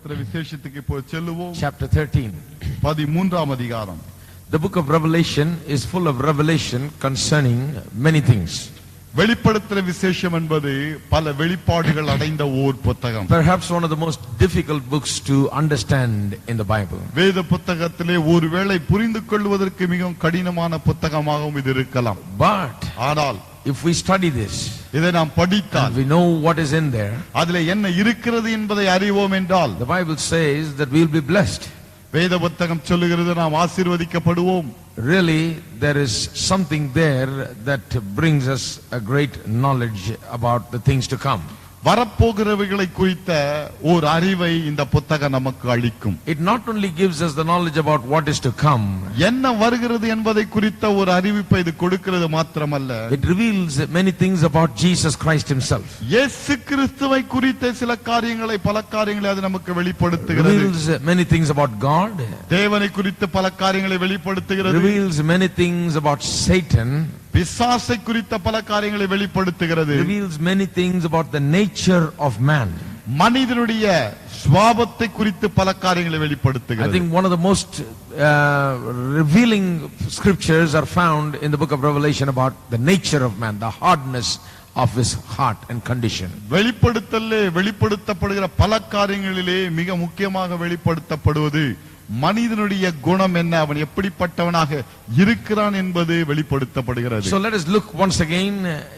வெளிப்படுத்துற விசேஷத்துக்கு இப்போ செல்லுவோம். Chapter 13. 13ஆம் அதிகாரம். The book of Revelation is full of revelation concerning many things. வெளிப்படுத்துற விசேஷம் என்பது பல வெளிப்பாடுகள் அடைந்த ஓர் புத்தகம். Perhaps one of the most difficult books to understand in the Bible. வேத புத்தகத்திலே ஒருவேளை புரிந்து கொள்வதற்கு மிகவும் கடினமான புத்தகமாகவும் இது இருக்கலாம். But ஆனால் if we study this, இதை நாம் படித்தால், we know what is in there. அதிலே என்ன இருக்கிறது என்பதை அறிவோம் என்றால், The Bible says that we will be blessed. வேத புத்தகம் சொல்லுகிறது நாம் ஆசீர்வதிக்கப்படுவோம். Really, there is something there that brings us a great knowledge about the things to come. வரப்போகிறவைகளை குறித்த ஒரு அறிவை இந்த புத்தகம் நமக்கு அளிக்கும். It not only gives us the knowledge about what is to come, என்ன வருகிறது என்பதை குறித்த ஒரு அறிவிப்பை இது கொடுக்கிறது மாத்திரமல்ல, it reveals many things about Jesus Christ himself. இயேசு கிறிஸ்துவை குறித்த சில காரியங்களை, பல காரியங்களை அது நமக்கு வெளிப்படுத்துகிறது. Reveals many things about God. தேவனை குறித்த பல காரியங்களை வெளிப்படுத்துகிறது. Reveals many things about Satan. பிசாசை குறித்த பல காரியங்களை வெளிப்படுத்துகிறது. Reveals many things about the nature of man. மனிதனுடைய சுபாவத்தை குறித்து பல காரியங்களை I வெளிப்படுத்துகிறது. think one of the most revealing scriptures are found in the book of Revelation about the nature of man, the hardness of his heart and condition. வெளிப்படுத்தப்படுகிற பல காரியங்களிலே மிக முக்கியமாக வெளிப்படுத்தப்படுவது மனிதனுடைய குணம் என்ன, அவன் எப்படிப்பட்டவனாக இருக்கிறான் என்பது வெளிப்படுத்தப்படுகிறது. So let us look once again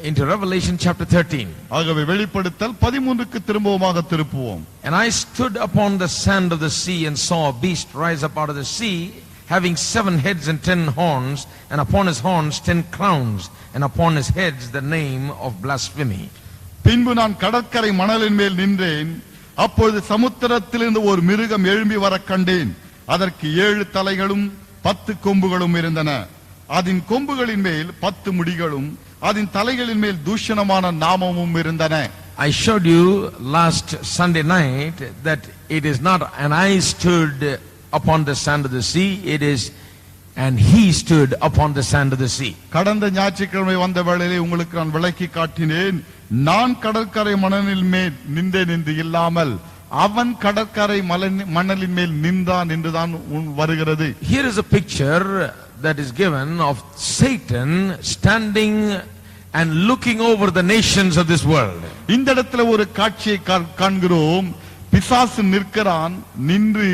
into Revelation chapter 13. ஆகவே வெளிப்படுத்தல் 13க்கு திரும்பவுமாக திருப்புவோம். And I stood upon the sand of the sea and saw a beast rise up out of the sea, having 7 heads and 10 horns, and upon his horns 10 crowns, and upon his heads the name of blasphemy. பின்பு நான் கடற்கரை மணலின் மேல் நின்றேன். அப்பொழுது சமுத்திரத்திலிருந்து ஒரு மிருகம் எழும்பி வர கண்டேன். அதற்கு 7 தலைகளும் 10 கொம்புகளும் இருந்தன. அதன் கொம்புகளின் மேல் 10 முடிகளும், அதன் தலைகளின் மேல் தூஷணமான நாமமும் இருந்தன. I showed you last Sunday night that it is not and I stood upon the sand of the sea, it is and he stood upon the sand of the sea. கடந்த ஞாயிற்றுக்கிழமை வந்த வேளையிலே உங்களுக்கு நான் விளக்கி காட்டினேன். நான் கடற்கரை மணலின் மேல் நின்றேன் என்று இல்லாமல் அவன் கடற்கரை மணலின் மேல் நின்றான் என்றுதான் வருகிறது. Here is a picture that is given of Satan standing and looking over the nations of this world. இந்த இடத்துல ஒரு காட்சியை காண்கிறோம். பிசாசு நிற்கிறான், நின்று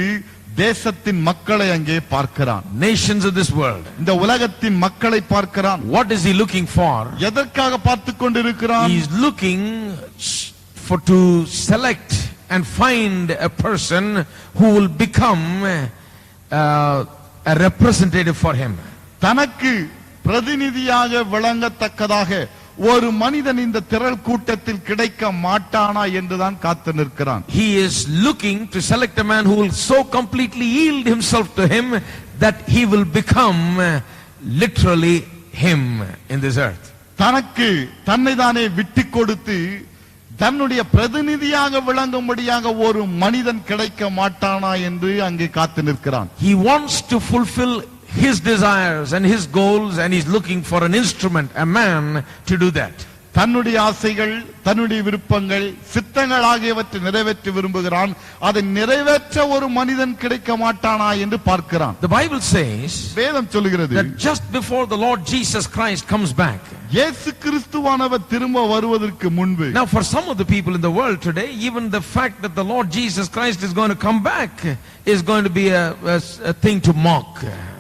தேசத்தின் மக்களை அங்கே பார்க்கிறான். Nations of this world. இந்த உலகத்தின் மக்களை பார்க்கிறான். What is he looking for? எதற்காக பார்த்து கொண்டிருக்கிறான்? He is looking for to select and find a person who will become a representative for him. தனக்கு பிரதிநிதியாக விளங்கத்தக்கதாக ஒரு மனிதன் இந்த திரள் கூட்டத்தில் கிடைக்க மாட்டானா என்றுதான் காத்து நிற்கிறான். He is looking to select a man who will so completely yield himself to him that he will become literally him in this earth. தனக்கு தன்னை தானே விட்டு கொடுத்து தன்னுடைய பிரதிநிதியாக விளங்கும்படியாக ஒரு மனிதன் கிடைக்க மாட்டானா என்று அங்கே காத்து நிற்கிறான். He wants to fulfill his desires and his goals and he's looking for an instrument, a man to do that. தன்னுடைய ஆசைகள், தன்னுடைய விருப்பங்கள், சித்தங்கள் ஆகியவற்றை நிறைவேற்ற விரும்புகிறான். அதை நிறைவேற்ற ஒரு மனிதன் கிடைக்க மாட்டானா என்று பார்க்கிறான். The Bible says வேதம் சொல்கிறது that just before the Lord Jesus Christ comes back, இயேசு கிறிஸ்துவானவர் திரும்ப வருவதற்கு முன்பு, now for some of the people in the world today, even the fact that the Lord Jesus Christ is going to come back is going to be a thing to mock.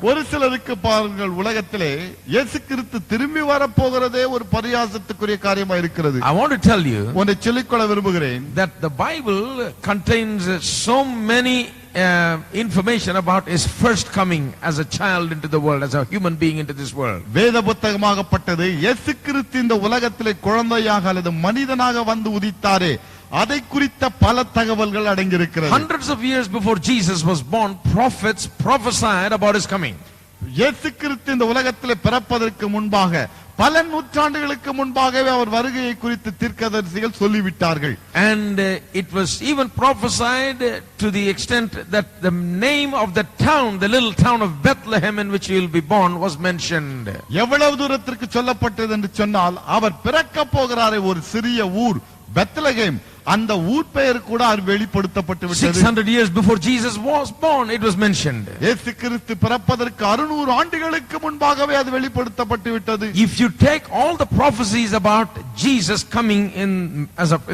ஒரு சிலருக்கு பாருங்கள், உலகத்திலே இயேசு கிறிஸ்து திரும்பி வர போகிறதே ஒரு பரியாசத்துக்குரிய காரியமா இருக்கிறது. I want to tell you ஒன்றை சொல்லிக்கொள்ள விரும்புகிறேன். that the Bible contains so many information about his first coming as a child into the world, as a human being into this world. வேத புத்தகமாகப்பட்டது இயேசு கிறிஸ்து இந்த உலகத்திலே குழந்தையாக அல்லது மனிதனாக வந்து உதித்தாரே, அதை குறித்த பல தகவல்கள் அடங்கி இருக்கிறது. Hundreds of years before Jesus was born, prophets prophesied about his coming. இயேசு கிறிஸ்து இந்த உலகத்திலே பிறப்பதற்கு முன்பாக, பல நூற்றாண்டுகளுக்கு முன்பாகவே அவர் வருகையை குறித்து தீர்க்கதரிசிகள் சொல்லிவிட்டார்கள். And it was even prophesied to the extent that the name of the town, the little town of Bethlehem in which he will be born, was mentioned. எவ்வளவு தூரத்திற்கு சொல்லப்பட்டது என்று சொன்னால், அவர் பிறக்க போகிறாரே ஒரு சிறிய ஊர் பெத்லகேம், அந்த ஊர் பெயர் கூட அது வெளிப்படுத்தப்பட்டு விட்டது. 600 years before Jesus was born, it was mentioned. இயேசு கிறிஸ்து பிறப்பதற்கு 600 ஆண்டுகளுக்கு முன்பாகவே அது வெளிப்படுத்தப்பட்டு விட்டது. If you take all the prophecies about Jesus coming in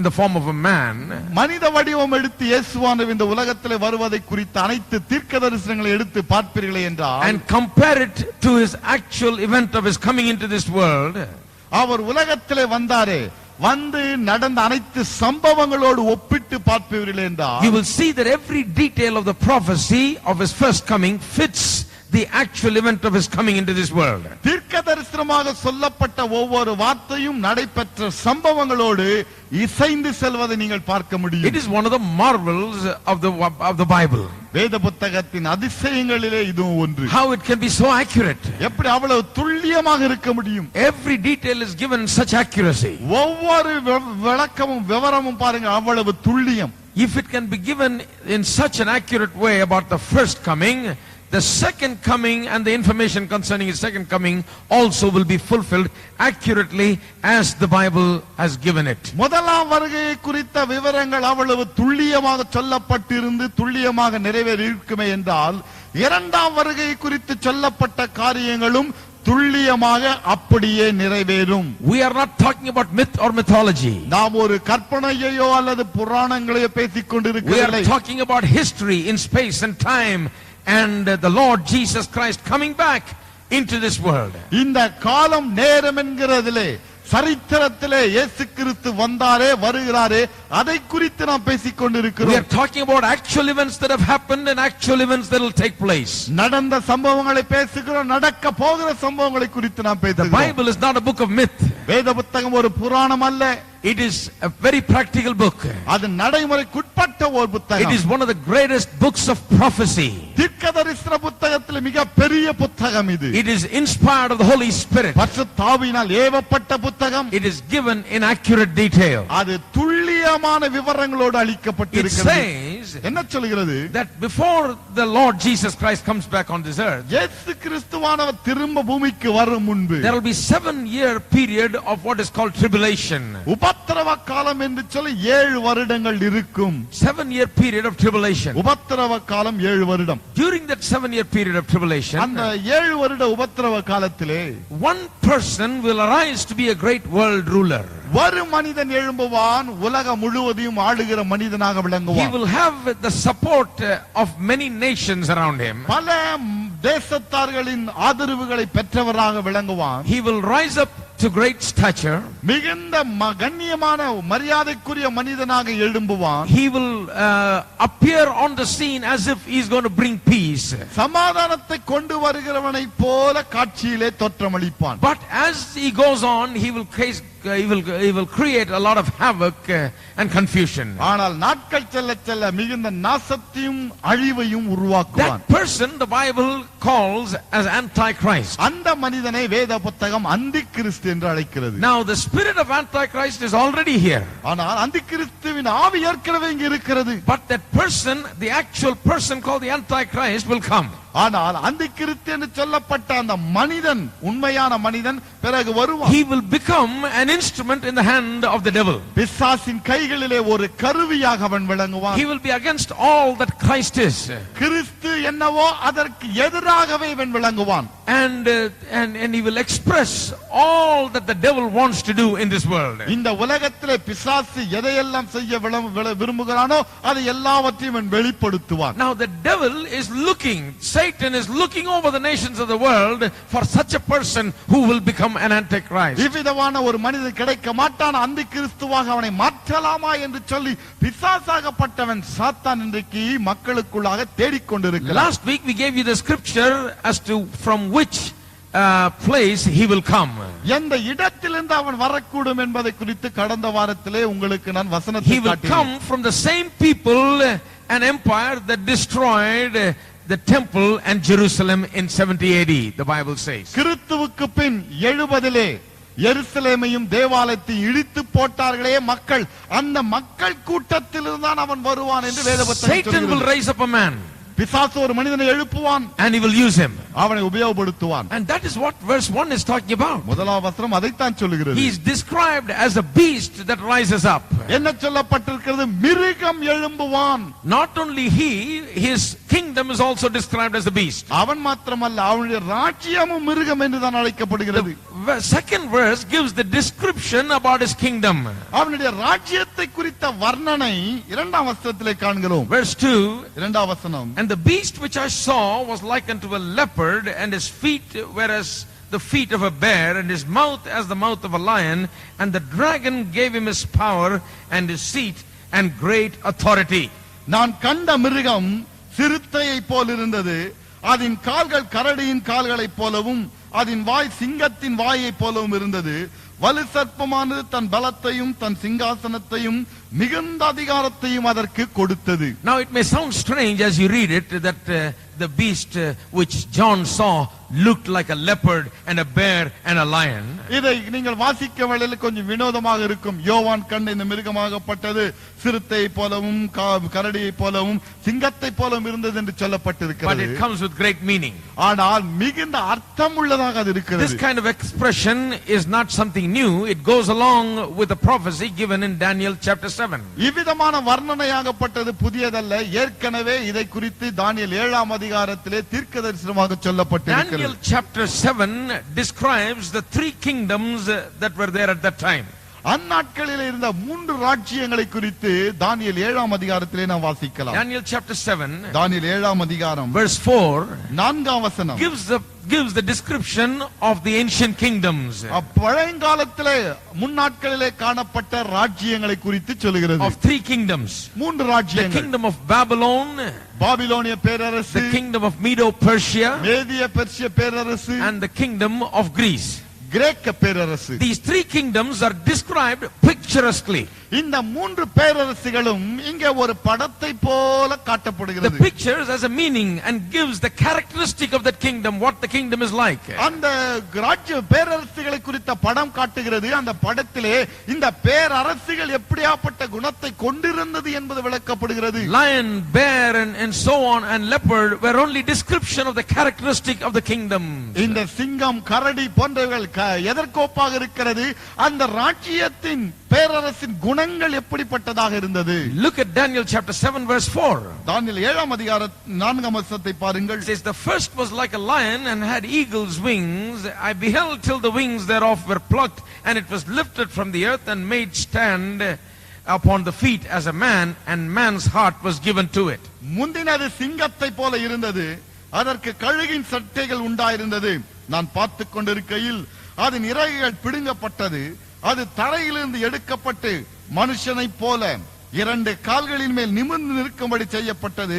the form of a man, மனித வடிவம் எடுத்து இயேசுவானவர் இந்த உலகத்திலே வருவதை குறித்த அனைத்து தீர்க்கதரிசனங்களை எடுத்து பார்ப்பீர்களே என்றால், and compare it to his actual event of his coming into this world, அவர் உலகத்திலே வந்தாரே, வந்து நடந்த அனைத்து சம்பவங்களோடு ஒப்பிட்டு பார்ப்பீர்களே என்றால், you will see that every detail of the prophecy of his first coming fits the actual event of his coming into this world. தீர்க்கதரிசனமாக சொல்லப்பட்ட ஒவ்வொரு வார்த்தையும் நடைபெற்ற சம்பவங்களோடு இசைந்து செல்வதை நீங்கள் பார்க்க முடியும். It is one of the marvels of the Bible. வேத புத்தகத்தின் அதிசயங்களிலே இதுவும் ஒன்று. How it can be so accurate. எப்படி அவ்வளவு துல்லியமாக இருக்க முடியும்? Every detail is given such accuracy. ஒவ்வொரு விளக்கமும் விவரமும் பாருங்க, அவ்வளவு துல்லியம். If it can be given in such an accurate way about the first coming, the second coming and the information concerning his second coming also will be fulfilled accurately as the Bible has given it. முதலாம் வருகையை குறித்த விவரங்கள் அவ்வளவு துல்லியமாக சொல்லப்பட்டிருந்து துல்லியமாக நிறைவேறி இருக்குமே என்றால், இரண்டாம் வருகை குறித்து சொல்லப்பட்ட காரியங்களும் துல்லியமாக அப்படியே நிறைவேறும். We are not talking about myth or mythology. நாம் ஒரு கற்பனையையோ அல்லது புராணங்களையோ பேசிக் கொண்டிருக்கிறோம். We are talking about history in space and time and the Lord Jesus Christ coming back into this world. இந்த காலம் நேரம் என்கிறதிலே சரித்திரத்திலே இயேசு கிறிஸ்து வந்தாரே, வருகிறாரே, அதை குறித்து நாம் பேசிக் கொண்டிருக்கிறோம். We are talking about actual events that have happened and actual events that will take place. நடந்த சம்பவங்களை பேசுகிறோம், நடக்க போகிற சம்பவங்களை குறித்து நாம் பேசுகிறோம். The Bible is not a book of myth. வேத புத்தகம் ஒரு புராணம் அல்ல. It is a very practical book. அது நடைமுறைக்குட்பட்ட ஒரு புத்தகம். It is one of the greatest books of prophecy. தீர்க்கதரிசன புத்தகத்தில் மிக பெரிய புத்தகம் இது. It is inspired of the Holy Spirit. பரிசுத்த ஆவியினால் ஏவப்பட்ட புத்தகம். It is given in accurate detail. அது துல்லியமான விவரங்களோடு It அளிக்கப்பட்டிருக்கிறது. says என்ன சொல்கிறது? that before the Lord Jesus Christ comes back on this earth, இயேசு கிறிஸ்துவானவர் திரும்ப பூமிக்கு வரும் முன்பு there will be 7-year period of what is called tribulation. உபத்திரவ காலம் என்று சொல்லி 7 வருடங்கள் இருக்கும். 7-year period of tribulation. உபத்திரவ காலம் 7 வருடம். During that 7-year period of tribulation, அந்த 7 வருட உபத்திரவ காலத்திலே one person will arise to be a great world ruler. ஒரு மனிதன் எழும்புவான், உலகம் முழுவதையும் ஆளுகிற மனிதனாக He விளங்குவான். will have the support of many nations around him. பல தேசத்தார்களின் ஆதரவுகளை பெற்றவராக விளங்குவான். He will rise up to great stature. மிகுந்த கண்ணியமான மரியாதைக்குரிய மனிதனாக எழும்புவான். He will appear on the scene as if he is going to bring peace. சமாதானத்தை கொண்டு வருகிறவனை போல காட்சியிலே தோற்றமளிப்பான். But as he goes on, he will create a lot of havoc and confusion. ஆனால் நாட்கள் செல்ல செல்ல மிகுந்த நாசத்தையும் அழிவையும் உருவாக்குவான். That person the Bible calls as Antichrist. அந்த மனிதனை வேத புத்தகம் அந்தி கிறிஸ்து என்று அழைக்கிறது. Now the spirit of Antichrist is already here. ஆனால் அந்தி கிறிஸ்துவின் ஆவி ஏற்கனவே இங்கு இருக்கிறது. But that person, the actual person called the Antichrist, will come. ஆனால் அந்தி கிறிஸ்து என்று சொல்லப்பட்ட அந்த மனிதன், உண்மையான மனிதன் பிறகு வருவான். He will become an instrument in the hand of the devil. பிசாசின் கைகளிலே ஒரு கருவியாக அவன் விளங்குவான். He will be against all that Christ is. கிறிஸ்து என்னவோ அதற்கு எதிராகவே இவன் விளங்குவான். And he will express all that the devil wants to do in this world. இந்த உலகத்திலே பிசாசு எதையெல்லாம் செய்ய விரும்புகிறானோ அதை எல்லாவற்றையும் இவன் வெளிப்படுத்துவான். Now the devil is looking, Satan is looking over the nations of the world for such a person who will become an Antichrist. இவ்விதமான ஒரு மனிதன் கிடைக்க மாட்டான், அந்தி கிறிஸ்துவாக அவனை மாற்றலாமா என்று சொல்லி பிசாசாகப்பட்டவன் சாத்தான் இன்றைக்கு மக்களுக்குள்ளாக தேடிக்கொண்டிருக்கிறான். Last week we gave you the scripture as to from which place he will come. எந்த இடத்திலிருந்து அவன் வரக்கூடும் என்பதை குறித்து கடந்த வாரத்திலே உங்களுக்கு நான் வசனத்தை He will காட்டினேன். come from the same people and empire that destroyed the temple and Jerusalem in 70 AD, the Bible says. கிறிஸ்துவுக்கு பின் 70 எருசலேமையும் தேவாலயத்தையும் இடித்து போட்டார்களே மக்கள், அந்த மக்கள் கூட்டத்திலிருந்து தான் அவன் வருவான் என்று வேத புத்தகம் Satan will சொல்கிறது. raise up a man. பிசாசு ஒரு மனிதனை எழுப்புவான், and he will use him. அவனை உபயோகப்படுத்துவான். And that is what verse 1 is talking about. முதலாம் வசனம் அதைத்தான் சொல்லுகிறது. He is described as a beast that rises up. என்ன சொல்லப்பட்டிருக்கிறது? மிருகம் எழும்புவான். Not only he, his kingdom is also described as a beast. அவன் மாத்திரமல்ல, அவனுடைய ராஜ்யமும் மிருகம் என்று தான் அழைக்கப்படுகிறது. Second verse gives the description about his kingdom. அவனுடைய ராஜ்யத்தை குறித்த வர்ணனை இரண்டாம் வசனத்திலே காண்கிறோம். Verse 2, இரண்டாம் வசனம். and the beast which I saw was like unto a leopard, and his feet were as the feet of a bear, and his mouth as the mouth of a lion, and the dragon gave him his power and his seat and great authority. நான் கண்ட மிருகம் சிறுத்தையை போல் இருந்தது, அதன் கால்கள் கரடியின் கால்களைப் போலவும் அதன் வாய் சிங்கத்தின் வாயைப் போலவும் இருந்தது. வலு சர்ப்பமானது தன் பலத்தையும் தன் சிங்காசனத்தையும் மிகுந்த அதிகாரத்தையும் அதற்கு கொடுத்தது. Now it may sound strange as you read it that the beast which John saw looked like a leopard and a bear and a lion. இதை நீங்கள் வாசிக்க வேளையில் கொஞ்சம் வினோதமாக இருக்கும். யோவான் கண்ட இந்த மிருகமாகப்பட்டது சிறுத்தை போலவும் கரடியை போலவும் சிங்கத்தை போலவும் இருந்தது என்று சொல்லப்பட்டிருக்கிறது. But it comes with great meaning. ஆனால் மிகுந்த அர்த்தம் உள்ளதாக அது இருக்கிறது. This kind of expression is not something new. It goes along with the prophecy given in Daniel chapter 7. இவ்விதமான வர்ணனையாகப்பட்டது புதியதல்ல. ஏற்கனவே இதை குறித்து தானியேல் 7ஆம் அதிகாரத்திலே தீர்க்கதரிசனமாக சொல்லப்பட்டிருக்கிறது. Daniel chapter 7 describes the three kingdoms that were there at that time. அந்நாட்களில் இருந்த மூன்று ராஜ்யங்களை குறித்து தானியேல் 7ஆம் அதிகாரத்திலே நாம் வாசிக்கலாம். Daniel chapter 7 தானியேல் 7ஆம் அதிகாரம் verse 4 4ஆம் வசனம் gives the description of the ancient kingdoms. பழையங்காலத்திலே முன்னாட்களிலே காணப்பட்ட ராஜ்யங்களை குறித்து சொல்கிறது. Of three kingdoms. மூன்று The ராஜ்யங்கள். kingdom of Babylon, பாபிலோனிய பேரரசு, the kingdom of Medo-Persia, மேதிய Persia Perarasu, and the kingdom of Greece. கிரேக்க பேரரசு. These three kingdoms are described picturesquely. இந்த மூன்று பேரரசுகளும் இங்கே ஒரு படத்தை போல The காட்டப்படுகிறது. pictures has a meaning and gives the characteristic of that kingdom, what the kingdom is like. அந்த ராஜ்ய பேரரசுகளை குறித்த படம் காட்டுகிறது. அந்த படத்திலே இந்த பேரரசுகள் எப்படியாப்பட்ட குணத்தை கொண்டிருந்தது என்பது விளக்கப்படுகிறது. Lion, bear and so on and leopard were only description of the characteristic of the kingdom. இந்த சிங்கம் கரடி போன்றவைகள் எதற்கோப்பாக இருக்கிறது? அந்த ராஜ்யத்தின் பேரரசின் குணங்கள் எப்படிப்பட்டதாக இருந்தது? Look at Daniel chapter 7 verse 4. தானியேல் 7ஆம் அதிகாரம் 4ஆம் வசனத்தை பாருங்கள். It says, the first was like a lion and had eagle's wings. I beheld till the wings thereof were plucked, and it was lifted from the earth and made stand upon the feet as a man, and man's heart was given to it. முந்தினது சிங்கத்தை போல இருந்தது, அதற்கு கழுகின் சட்டைகள் உண்டாயிருந்தது. நான் பார்த்து கொண்டிருக்கையில் அதன் இறகுகள் பிடுங்கப்பட்டது, அது தரையிலிருந்து எடுக்கப்பட்டு மனுஷனைப் போல இரண்டு கால்களின் மேல் நிமிர்ந்து நிற்கும்படி செய்யப்பட்டது.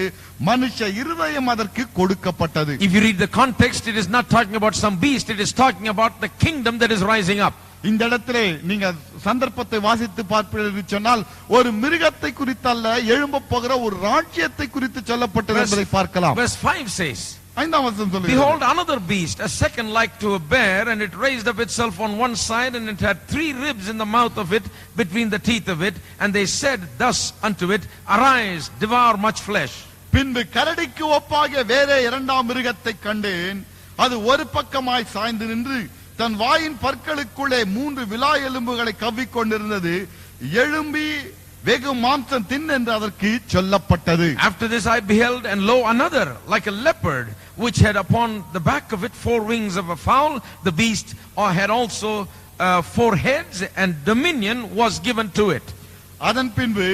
மனுஷ இருதயம் அதற்கு கொடுக்கப்பட்டது. If you read the context, it is not talking about some beast, it is talking about the kingdom that is rising up. இந்த இடத்திலே நீங்க சந்தர்ப்பத்தை வாசித்து பார்ப்பீர்கள் சொன்னால் ஒரு மிருகத்தை குறித்து அல்ல, எழும்ப போகிற ஒரு ராஜ்யத்தை குறித்து சொல்லப்பட்டது என்பதை பார்க்கலாம். Verse 5 says, 5ஆம் வசனம் சொல்லுகிறது, behold, another beast, a second like to a bear, and it raised up itself on one side, and it had 3 ribs in the mouth of it, between the teeth of it, and they said thus unto it, arise, devour much flesh. பின்பு கரடிக்கு ஒப்பாக வேறே இரண்டாம் மிருகத்தை கண்டேன். அது ஒரு பக்கமாய் சாய்ந்து நின்று தன் வாயின் பற்களுக்குள்ளே 3 விலா எலும்புகளை கவ்விக்கொண்டிருந்தது. எழும்பி வெகு மாம்சம் தின் என்று அதற்கு சொல்லப்பட்டது. After this I beheld, and lo, another like a leopard, which had upon the back of it 4 wings of a fowl. The beast had also 4 heads, and dominion was given to it. அதன் பின்பு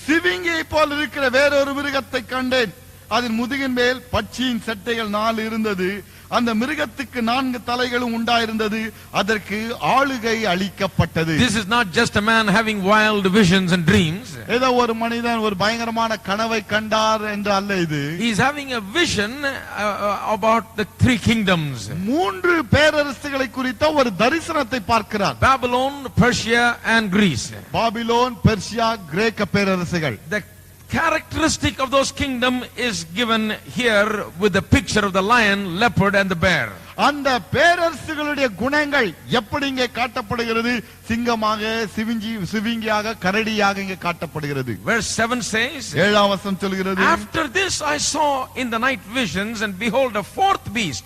சிவிங்கை போல் இருக்கிற வேறொரு மிருகத்தை கண்டேன். அதன் முதுகின் மேல் பட்சியின் சட்டைகள் 4 இருந்தது. அந்த மிருகத்துக்கு 4 தலைகளும் உண்டாயிருந்தது. அதற்கு ஆளுகை அளிக்கப்பட்டது. This is not just a man having wild visions and dreams. ஏதோ ஒரு மனிதன் ஒரு பயங்கரமான கனவை கண்டார் என்று அல்ல இது. He is having a vision about the 3 kingdoms. 3 பேரரசுகளை குறித்த ஒரு தரிசனத்தை பார்க்கிறார். Babylon, Persia and Greece. Babylon, Persia, கிரேக்க பேரரசுகள். The characteristic of those kingdom is given here with the picture of the lion, leopard and the bear. அந்த பேரரசுகளுடைய குணங்கள் எப்படி இங்கே காட்டப்படுகிறது? சிங்கமாக, சிவிங்கியாக, கரடியாக இங்கே காட்டப்படுகிறது. Verse 7 says, 7ஆம் வசனம் சொல்கிறது, After this I saw in the night visions, and behold, a fourth beast,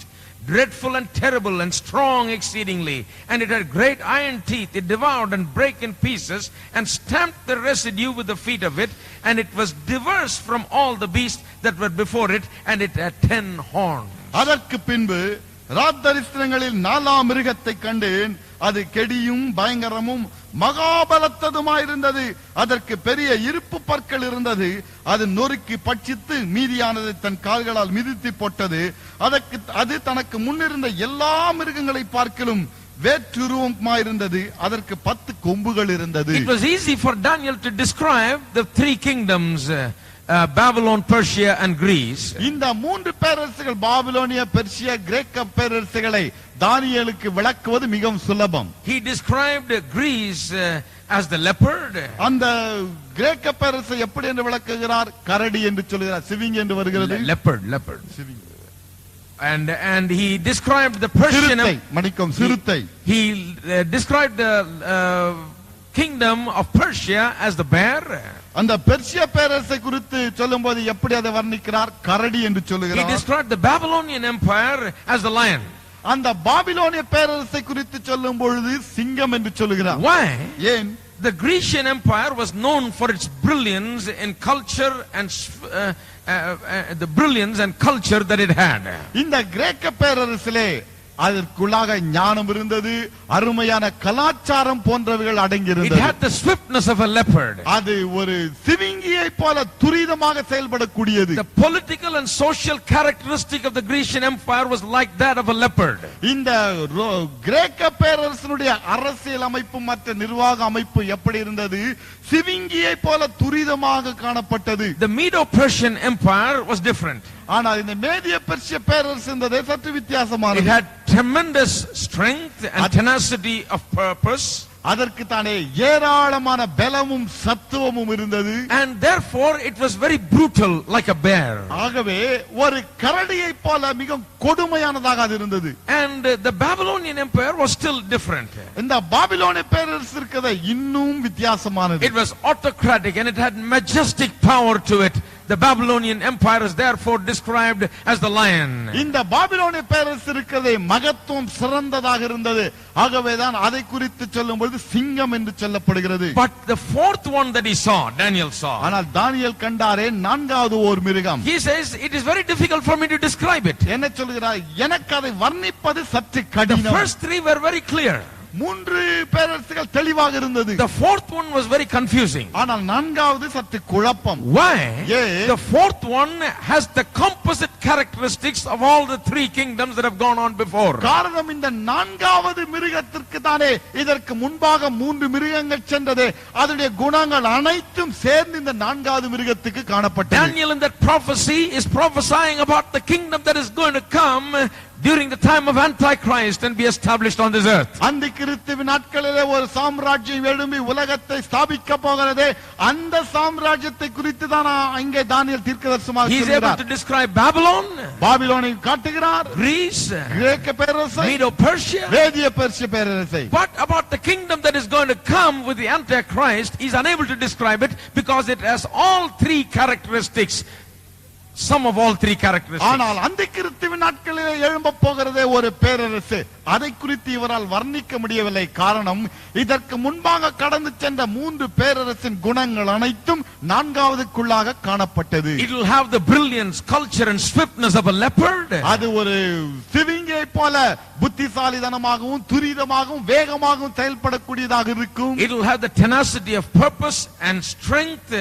dreadful and terrible and strong exceedingly, and it had great iron teeth. It devoured and brake in pieces and stamped the residue with the feet of it, and it was diverse from all the beasts that were before it, and it had 10 horns. அதற்கு பின்பு ராத்தரிசனங்களில் 4ஆம் மிருகத்தை கண்டேன். அது கெடியும் பயங்கரமும் மகாபலத்ததுமாயிருந்தது. அதற்கு பெரிய இருப்பு பற்கள் இருந்தது. அது நொறுக்கி பட்சித்து மீதியானதை தன் கால்களால் மிதித்து போட்டது. அது தனக்கு முன்னிருந்த எல்லா மிருகங்களை பார்க்கலும் வேற்றுருவமாயிருந்தது. அதற்கு 10 கொம்புகள் இருந்தது. It was easy for Daniel to describe the three kingdoms, Babylon, Persia and Greece. இந்த 3 பேரரசுகள், பாபிலோனிய, பெர்சியா, கிரேக்க பேரரசுகளை தானியேலுக்கு விளக்குவது மிகவும் சுலபம். He described Greece as the leopard. அந்த கிரேக்க பேரரசை எப்படி என்று விளக்குகிறார்? கரடி என்று சொல்கிறார். சிவிங் என்று வருகிறது. Leopard. And he described the Persian. சிறுத்தை. He described the kingdom of Persia as the bear. அந்த பெர்சியா பேரரசை குறித்து சொல்லும்போது எப்படி அதை வர்ணிக்கிறார்? கரடி என்று சொல்லுகிறார். He described the Babylonian empire as the lion. அந்த பாபிலோனிய பேரரசை குறித்து சொல்லும் பொழுது சிங்கம் என்று சொல்லுகிறார். Why? ஏன்? The Grecian empire was known for its brilliance in culture and the brilliance and culture that it had. இந்த கிரேக்க பேரரசிலே அதற்குள்ளாக ஞானம் இருந்தது, அருமையான கலாச்சாரம் போன்றவைகள் அடங்கியிருந்தது. It had the swiftness of a leopard. அது ஒரு சிவிங்கியை போல துரிதமாக செயல்படக்கூடியது. The political and social characteristic of the Grecian empire was like that of a leopard. இந்த கிரேக்க பேரரசினுடைய அரசியல் அமைப்பு மற்ற நிர்வாக அமைப்பு எப்படி இருந்தது? சிவிங்கியை போல துரிதமாக காணப்பட்டது. The Medo-Persian empire was different. ஆனால் இந்த மேதிய பெர்சிய பேரரசு இந்த சற்று வித்தியாசமானது. It had tremendous strength and tenacity of purpose. அதற்கு தானே ஏராளமான பலமும் சத்துவமும் இருந்தது. And therefore it was very brutal like a bear. ஆகவே ஒரு கரடியை போல மிக கொடுமையானதாக அது இருந்தது. And the Babylonian empire was still different. இந்த பாபிலோனிய பேரரசு இருக்கதே இன்னும் வித்தியாசமானது. It was autocratic and it had majestic power to it. The Babylonian empire is therefore described as the lion. இந்த பாபிலோனிய பேரரசு இருக்கதே மகத்துவம் சிறந்ததாக இருந்தது. ஆகவேதான் அதை குறித்து சொல்லும்போது சிங்கம் என்று சொல்லப்படுகிறது. But the fourth one that he saw, Daniel saw. ஆனால் தானியேல் கண்டாரே 4வது ஒரு மிருகம். He says it is very difficult for me to describe it. என்ன சொல்கிறார்? எனக்கு அதை வர்ணிப்பது சற்று The கடினம். first 3 were very clear. 3 பேரரசுகள் தெளிவாக இருந்தது. The fourth one was very confusing. ஆனால் 4வது சற்று குழப்பம். Why? Yes. The fourth one has the composite characteristics of all the 3 kingdoms that have gone on before. காரணம் இந்த 4வது மிருகத்திற்கு தானே இதற்கு முன்பாக 3 மிருகங்கள் சென்றது. அதனுடைய குணங்கள் அனைத்தும் சேர்ந்து இந்த 4வது மிருகத்துக்கு காணப்பட்டது. Daniel in that prophecy is prophesying about the kingdom that is going to come during the time of Antichrist and be established on this earth. அந்த கிறிஸ்துவின் நாட்களிலே ஒரு சாம்ராஜ்யம் எழும்பி உலகத்தை ஸ்தாபிக்க போகிறது. அந்த சாம்ராஜ்யத்தை குறித்து தான் இங்கே தானியேல் தீர்க்கதரிசனமாக He is able to describe Babylon, பாபிலோனை காட்டுகிறார், Greece, கிரேக்க பேரரசை, Medo-Persia. மேதிய பெர்சிய பேரரசை. But about the kingdom that is going to come with the Antichrist, he is unable to describe it because it has all 3 characteristics. Some of all 3 characteristics. ஆனால் அந்த கிறிஸ்துவின் நாட்களிலே எழும்ப போகிறதே ஒரு பேரரசு. அதை குறித்து இவரால் வர்ணிக்க முடியவில்லை. காரணம் இதற்கு முன்பாக கடந்து சென்ற 3 பேரரசின் குணங்கள் அனைத்தும் 4வதுக்குள்ளாக காணப்பட்டது. It will have the brilliance, culture and swiftness of a leopard. அது ஒரு சிவிங்கை போல புத்திசாலித்தனமாகவும் துரிதமாகவும் வேகமாகவும் செயல்படக்கூடியதாக இருக்கும். It will have the tenacity of purpose and strength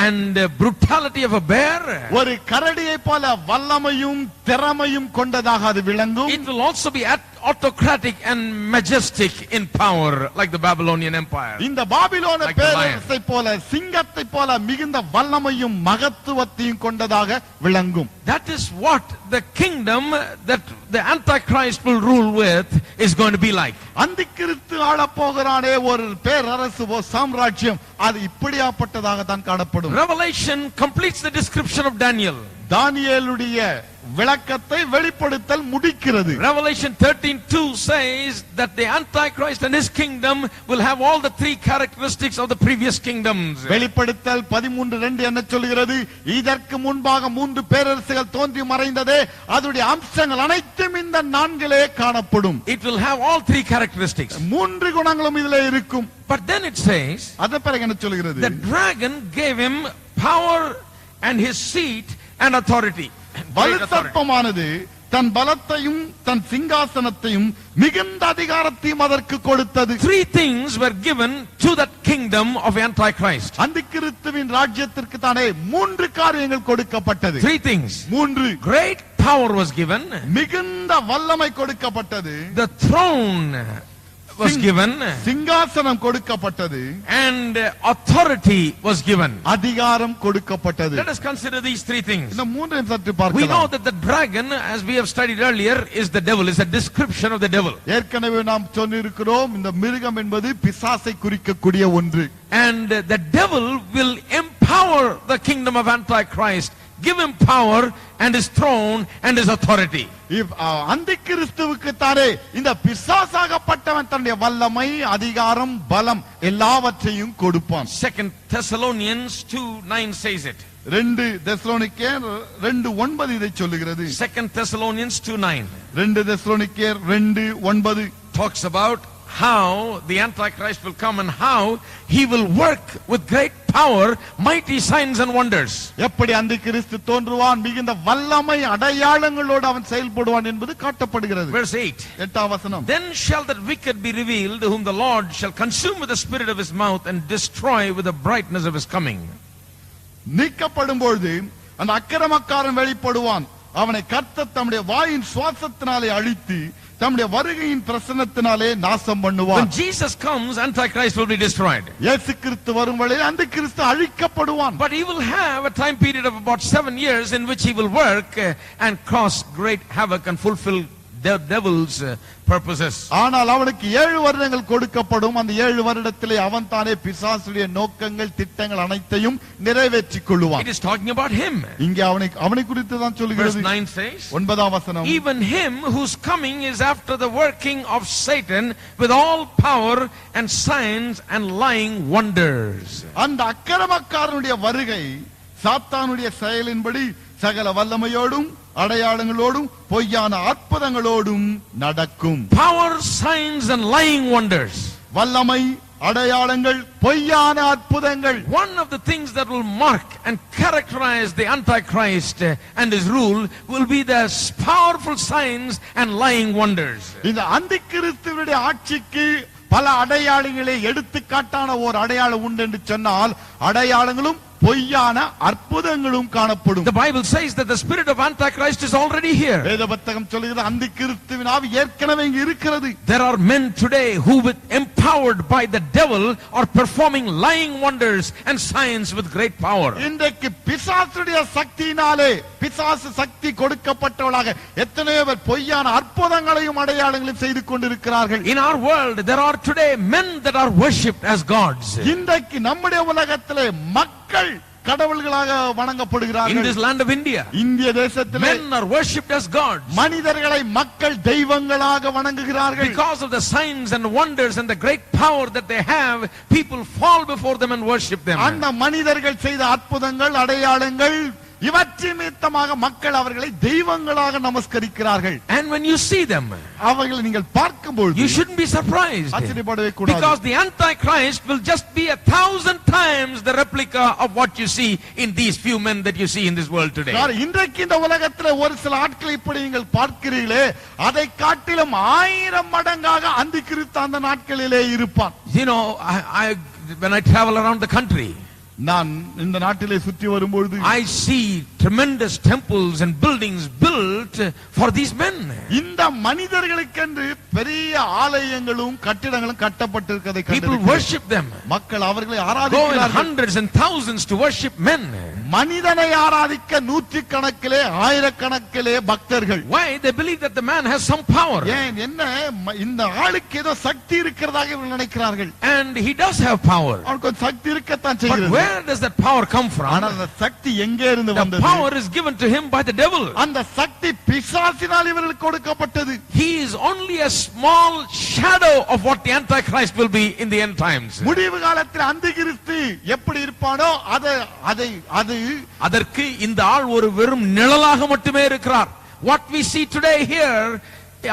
and brutality of a bear. ஒரு கரடியை போல வல்லமையும் திறமையும் கொண்டதாக அது விளங்கும். It will also be autocratic and majestic in power like the Babylonian empire. இந்த பாபிலோன Like the lion. பேரரசை போல சிங்கத்தை போல மிகுந்த வல்லமையும் மகத்துவத்தையும் கொண்டதாக விளங்கும். That is what the kingdom that the Antichrist will rule with is going to be like. அந்திக்கிறிஸ்து ஆளப் போகிறானே ஒரு பேரரசு சாம்ராஜ்யம், அது இப்படியாப்பட்டதாக தான் காணப்படும். Revelation completes the description of Daniel. தானியேலுடைய விளக்கத்தை வெளிப்படுத்தல் முடிக்கிறது. Revelation 13:2 says that the Antichrist and his kingdom will have all the three characteristics of the previous kingdoms. வெளிப்படுத்தல் 13:2 என்ன சொல்கிறது? இதற்கு முன்பாக மூன்று பேரரசுகள் தோன்றி மறைந்ததே, அதனுடைய அம்சங்கள் அனைத்தும் இந்த நான்கிலே காணப்படும். It will have all three characteristics. மூன்று குணங்களும் இதிலே இருக்கும். But then it says அத பிறகு என்ன சொல்கிறது? the dragon gave him power and his seat and authority. வலுசர்ப்பமானது தன் பலத்தையும் தன் சிங்காசனத்தையும் மிகுந்த அதிகாரத்தையும் அதற்கு கொடுத்தது. Three things were given to that kingdom of Antichrist. அந்திக்கிறிஸ்துவின் ராஜ்யத்திற்கு தானே மூன்று காரியங்கள் கொடுக்கப்பட்டது. Three things. மூன்று. Great power was given. மிகுந்த வல்லமை கொடுக்கப்பட்டது. The throne was given. சிங்காசனம் கொடுக்கப்பட்டது. And authority was given. அதிகாரம் கொடுக்கப்பட்டது. Let us consider these three things. இந்த மூன்றையும் சற்று We பார்க்கலாம். know that the dragon, as we have studied earlier, is the devil, is a description of the devil. ஏற்கனவே நாம் சொன்னிருக்கிறோம், இந்த மிருகம் என்பது பிசாசை குறிக்கக்கூடிய ஒன்று. And the devil will empower the kingdom of Antichrist, give him power and his throne and his authority. அந்திக்கிறிஸ்துவுக்கு தானே இந்த பிசாசாகப்பட்டவன் தன்னுடைய வல்லமை, அதிகாரம், பலம் எல்லாவற்றையும் கொடுப்பான். 2 Thessalonians 2:9 says it. 2 தெசலோனிக்கேயர் 2:9 இதை சொல்லுகிறது. 2 Thessalonians 2:9 2 தெசலோனிக்கேயர் 2:9 talks about how the Antichrist will come and how he will work with great power, mighty signs and wonders. எப்படி அந்திக்கிறிஸ்து தோன்றுவான், மிகுந்த வல்லமை அடையாளங்களோடு அவன் செயல்படுவான் என்பது காட்டப்படுகிறது. Verse 8. 8ஆம் வசனம். Then shall that wicked be revealed, whom the Lord shall consume with the spirit of his mouth and destroy with the brightness of his coming. நீக்கப்படும் பொழுது அந்த அக்கிரமக்காரன் வெளிப்படுவான். அவனை கர்த்தர் தம்முடைய வாயின் சுவாசத்தினாலே அழித்து தம்முடைய வருகையின் பிரசன்னத்தினாலே நாசம் பண்ணுவார். When Jesus comes, Antichrist will be destroyed. இயேசு கிறிஸ்து வரும் வேளையில் அந்திக்கிறிஸ்து அழிக்கப்படுவான். But he will have a time period of about 7 years in which he will work and cause great havoc and fulfill the devil's purposes. ஆனால் அவனுக்கு 7 வருடங்கள் கொடுக்கப்படும். அந்த 7 வருடத்திலே அவன் தானே பிசாசுடைய நோக்கங்கள், திட்டங்கள் அனைத்தையும் நிறைவேற்றிக் கொள்வான். It is talking about him. இங்கே அவனை குறித்து தான் சொல்கிறது. Verse 9 says, 9ஆம் வசனம். even him whose coming is after the working of Satan with all power and signs and lying wonders. அந்த அக்கிரமக்காரனுடைய வருகை சாத்தானுடைய செயலின்படி சகல வல்லமையோடும் அடையாளங்களோடும் பொய்யான அற்புதங்களோடும் நடக்கும். Power, signs and lying wonders. வல்லமை, அடையாளங்கள், பொய்யான அற்புதங்கள். One of the things that will mark and characterize the Antichrist and his rule will be the powerful signs and lying wonders. இந்த அந்திக்கிறிஸ்துவினுடைய ஆட்சிக்கு பல அடையாளங்களை எடுத்துக்காட்டான ஒரு அடையாளம் உண்டு என்று சொன்னால் அடையாளங்களும் பொய்யான அற்புதங்களும் காணப்படும். The Bible says that the spirit of Antichrist is already here. வேத புத்தகம் சொல்கிறது அந்திக்கிறிஸ்துவின் ஆவி ஏற்கனவே இங்கு இருக்கிறது. There are men today who, with empowered by the devil, are performing lying wonders and signs with great power. இன்றைக்கு பிசாசுடைய சக்தியினாலே, பிசாசு சக்தி கொடுக்கப்பட்டவளாக எத்தனையோ பேர் பொய்யான அற்புதங்களையும் அடையாளங்களையும் செய்து கொண்டிருக்கிறார்கள். In our world there are today men that are worshipped as gods. இன்றைக்கு நம்முடைய உலகத்திலே மக்கள் கடவுள்களாக வணங்கப்படுகிறார்கள். In this land of India, இந்திய தேசத்திலே men are worshipped as gods. மனிதர்களை மக்கள் தெய்வங்களாக வணங்குகிறார்கள். Because of the signs and wonders and the great power that they have, people fall before them and worship them. அந்த மனிதர்கள் செய்த அற்புதங்கள், அடையாளங்கள் இவற்றின் நிமித்தமாக மக்கள் அவர்களை தெய்வங்களாக நமஸ்கரிக்கிறார்கள். And when you see them, அவர்களை நீங்கள் பார்க்கும்போது you shouldn't be surprised. ஆச்சரியப்படவே கூடாது. Because the Antichrist will just be 1,000 times the replica of what you see in these few men that you see in this world today. இன்றைக்கு இந்த உலகத்தில் ஒரு சில ஆட்களை இப்படி நீங்கள் பார்க்கிறீர்களே, அதை காட்டிலும் 1000 மடங்காக அந்திக்கிறிஸ்து அந்த நாட்களிலே இருப்பான். You know, when I travel around the country, நான் இந்த நாட்டிலே சுற்றி வரும்போது I see tremendous temples and buildings built for these men. இந்த மனிதர்களுக்கென்று பெரிய ஆலயங்களும் கட்டிடங்களும் கட்டப்பட்டிருக்கிறதை People கண்டிருக்கிறேன். worship them. மக்கள் அவர்களை Go in ஆராதிக்கிறார்கள். hundreds and thousands to worship men. மனிதனை ஆராதிக்க நூற்றுக்கணக்கிலே ஆயிரக்கணக்கிலே பக்தர்கள். Why? They believe that the man has some power. ஏன் என்ன இந்த ஆளுக்கு ஏதோ சக்தி இருக்கிறதாக இவர்கள் நினைக்கிறார்கள். And he does have power. அவனுக்கு ஒரு சக்தி இருக்கத்தான் But செய்கிறது. where does that power come from? ஆனால் அந்த சக்தி எங்கே இருந்து The வந்தது? power is given to him by the devil. அந்த சக்தி பிசாசினால் இவர்களுக்கு கொடுக்கப்பட்டது. He is only a small shadow of what the Antichrist will be in the end times. முடிவு காலத்தில் அந்திகிறிஸ்து எப்படி இருப்பானோ அது அதற்கு இந்த ஆள் ஒரு வெறும் நிழலாக மட்டுமே இருக்கிறார். What we see today here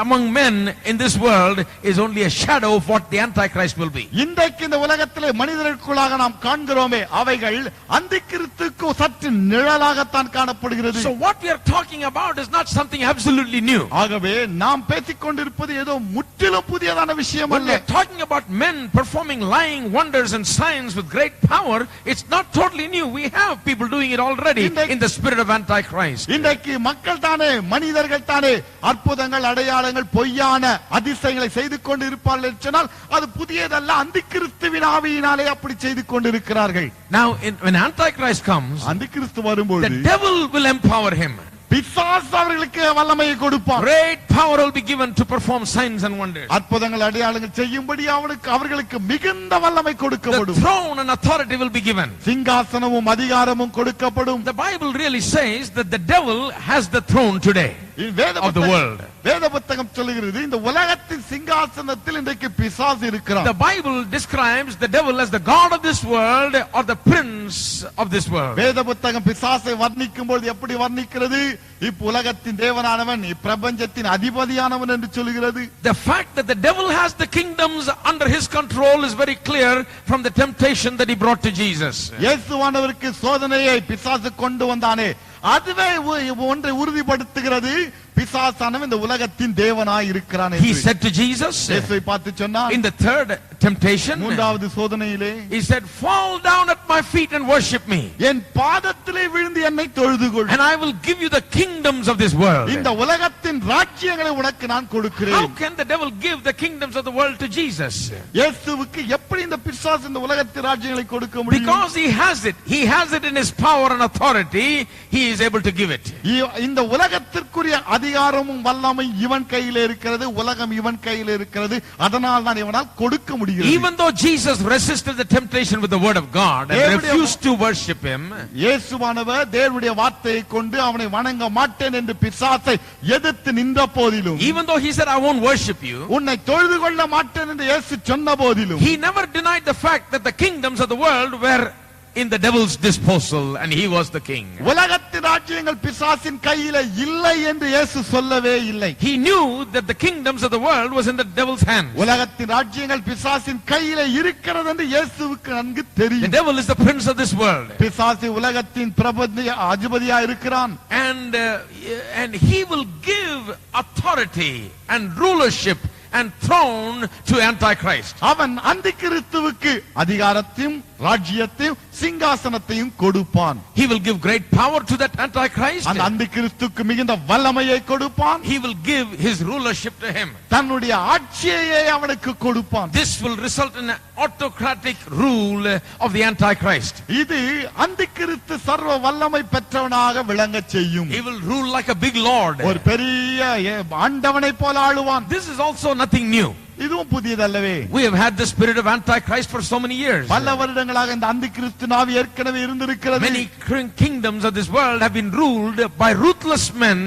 among men in this world is only a shadow of what the Antichrist will be. இன்றைக்கு இந்த உலகத்திலே மனிதர்களுக்குள்ளாக நாம் காண்கிறோமே அவைகள் அந்திகிறிஸ்துக்கு சற்று நிழலாகத்தான் காணப்படுகிறது. So what we are talking about is not something absolutely new. ஆகவே நாம் பேசிக் கொண்டிருப்பது ஏதோ முற்றிலும் புதியதான விஷயம் When we அல்ல. are talking about men performing lying wonders and signs with great power, it's not totally new. We have people doing it already in the spirit of Antichrist. இன்றைக்கு மக்கள் தானே மனிதர்கள் தானே அற்புதங்கள் அடையாளங்கள் பொய்யான அதிசயங்களை செய்து கொண்டு இருப்பார்கள் என்று சொன்னால் அது புதியதல்ல. அந்திகிறிஸ்துவின் ஆவியினாலே அப்படி செய்து கொண்டிருக்கிறார்கள். Now when Antichrist comes, அந்திகிறிஸ்து வரும்போது the devil will empower him. பிசாசு அவர்களுக்கு வல்லமையை கொடுப்பான். Great power will be given to perform signs and wonders. அற்புதங்கள் அடையாளங்கள் செய்யும்படி அவர்களுக்கு மிகுந்த வல்லமை The கொடுக்கப்படும். throne and authority will be given. சிங்காசனமும் அதிகாரமும் கொடுக்கப்படும். The Bible really says that the devil has the throne today of the world. வேத புத்தகம் சொல்லுகிறது இந்த உலகத்தின் சிங்காசனத்தில் இன்றைக்கு பிசாசு இருக்கிறான். The Bible describes the devil as the god of this world or the prince of this world. வேத புத்தகம் பிசாசை வர்ணிக்கும் பொழுது எப்படி வர்ணிக்கிறது? உலகத்தின் தேவனானவன் பிரபஞ்சத்தின் அதிபதியானவன் என்று சொல்கிறது. The fact that the devil has the kingdoms under his control is very clear from the temptation that he brought to Jesus. இயேசுவானவருக்கு சோதனையை பிசாசு கொண்டு வந்தானே அதுவே ஒன்றை உறுதிப்படுத்துகிறது. பிசாசானவன் இந்த உலகத்தின் தேவனாய் இருக்கிறான் என்று. He said to Jesus, இயேசுவை பார்த்து சொன்னார், in the third temptation, மூன்றாவது சோதனையிலே, he said, fall down at my feet and worship me, என் பாதத்திலே விழுந்து என்னை தொழுதுகொள், and I will give you the kingdoms of this world. இந்த உலகத்தின் ராஜ்யங்களை உனக்கு நான் கொடுக்கிறேன். How can the devil give the kingdoms of the world to Jesus? இயேசுவுக்கு எப்படி இந்த பிசாசு இந்த உலகத்தின் ராஜ்யங்களை கொடுக்க முடியும்? Because he has it. He has it in his power and authority. He is able to give it. இந்த உலகத்திற்குரிய அதிகாரமும் வல்லமை இவன் கையிலே இருக்கிறது. உலகம் இவன் கையிலே இருக்கிறது. அதனால் தான் இவனால் கொடுக்க முடிகிறது. Even though Jesus resisted the temptation with the word of God and refused to worship him, இயேசுவானவர் தேவனுடைய வார்த்தையை கொண்டு அவனை வணங்க மாட்டேன் என்று பிசாசை எதிர்த்து நின்ற போதிலும், even though he said I won't worship you, உன்னை தொழுது கொள்ள மாட்டேன் என்று இயேசு சொன்ன போதிலும், he never denied the fact that the kingdoms of the world were in the devil's disposal and he was the king. உலகத்தின் ராஜ்யங்கள் பிசாசின் கையிலே இல்லை என்று இயேசு சொல்லவே இல்லை. He knew that the kingdoms of the world was in the devil's hands. உலகத்தின் ராஜ்யங்கள் பிசாசின் கையிலே இருக்கிறது என்று இயேசுவுக்கு நன்கு The தெரியும். devil is the prince of this world. பிசாசு உலகத்தின் அதிபதியா இருக்கிறான். And he will give authority and rulership and throne to Antichrist. அவன் அந்திகிறிஸ்துவுக்கு அதிகாரத்தையும் ராஜ்யத்தையும் சிங்காசனத்தையும் கொடுப்பான். He will give great power to that Antichrist. அந்த அந்திகிறிஸ்துவுக்கு மிகுந்த வல்லமையை கொடுப்பான். He will give his rulership to him. தன்னுடைய ஆட்சியை அவனுக்கு கொடுப்பான். This will result in an autocratic rule of the Antichrist. இது அந்திகிறிஸ்து சர்வ வல்லமை பெற்றவனாக விளங்க செய்யும். He will rule like a big lord. ஒரு பெரிய ஆண்டவனை போல ஆளுவான். This is also nothing new. இதுவும் புதியதல்லவே. We have had the spirit of Antichrist for so many years. பல வருடங்களாக இந்த அந்திகிறிஸ்து ஆவி ஏற்கனவே இருந்திருக்கிறது. Many kingdoms of this world have been ruled by ruthless men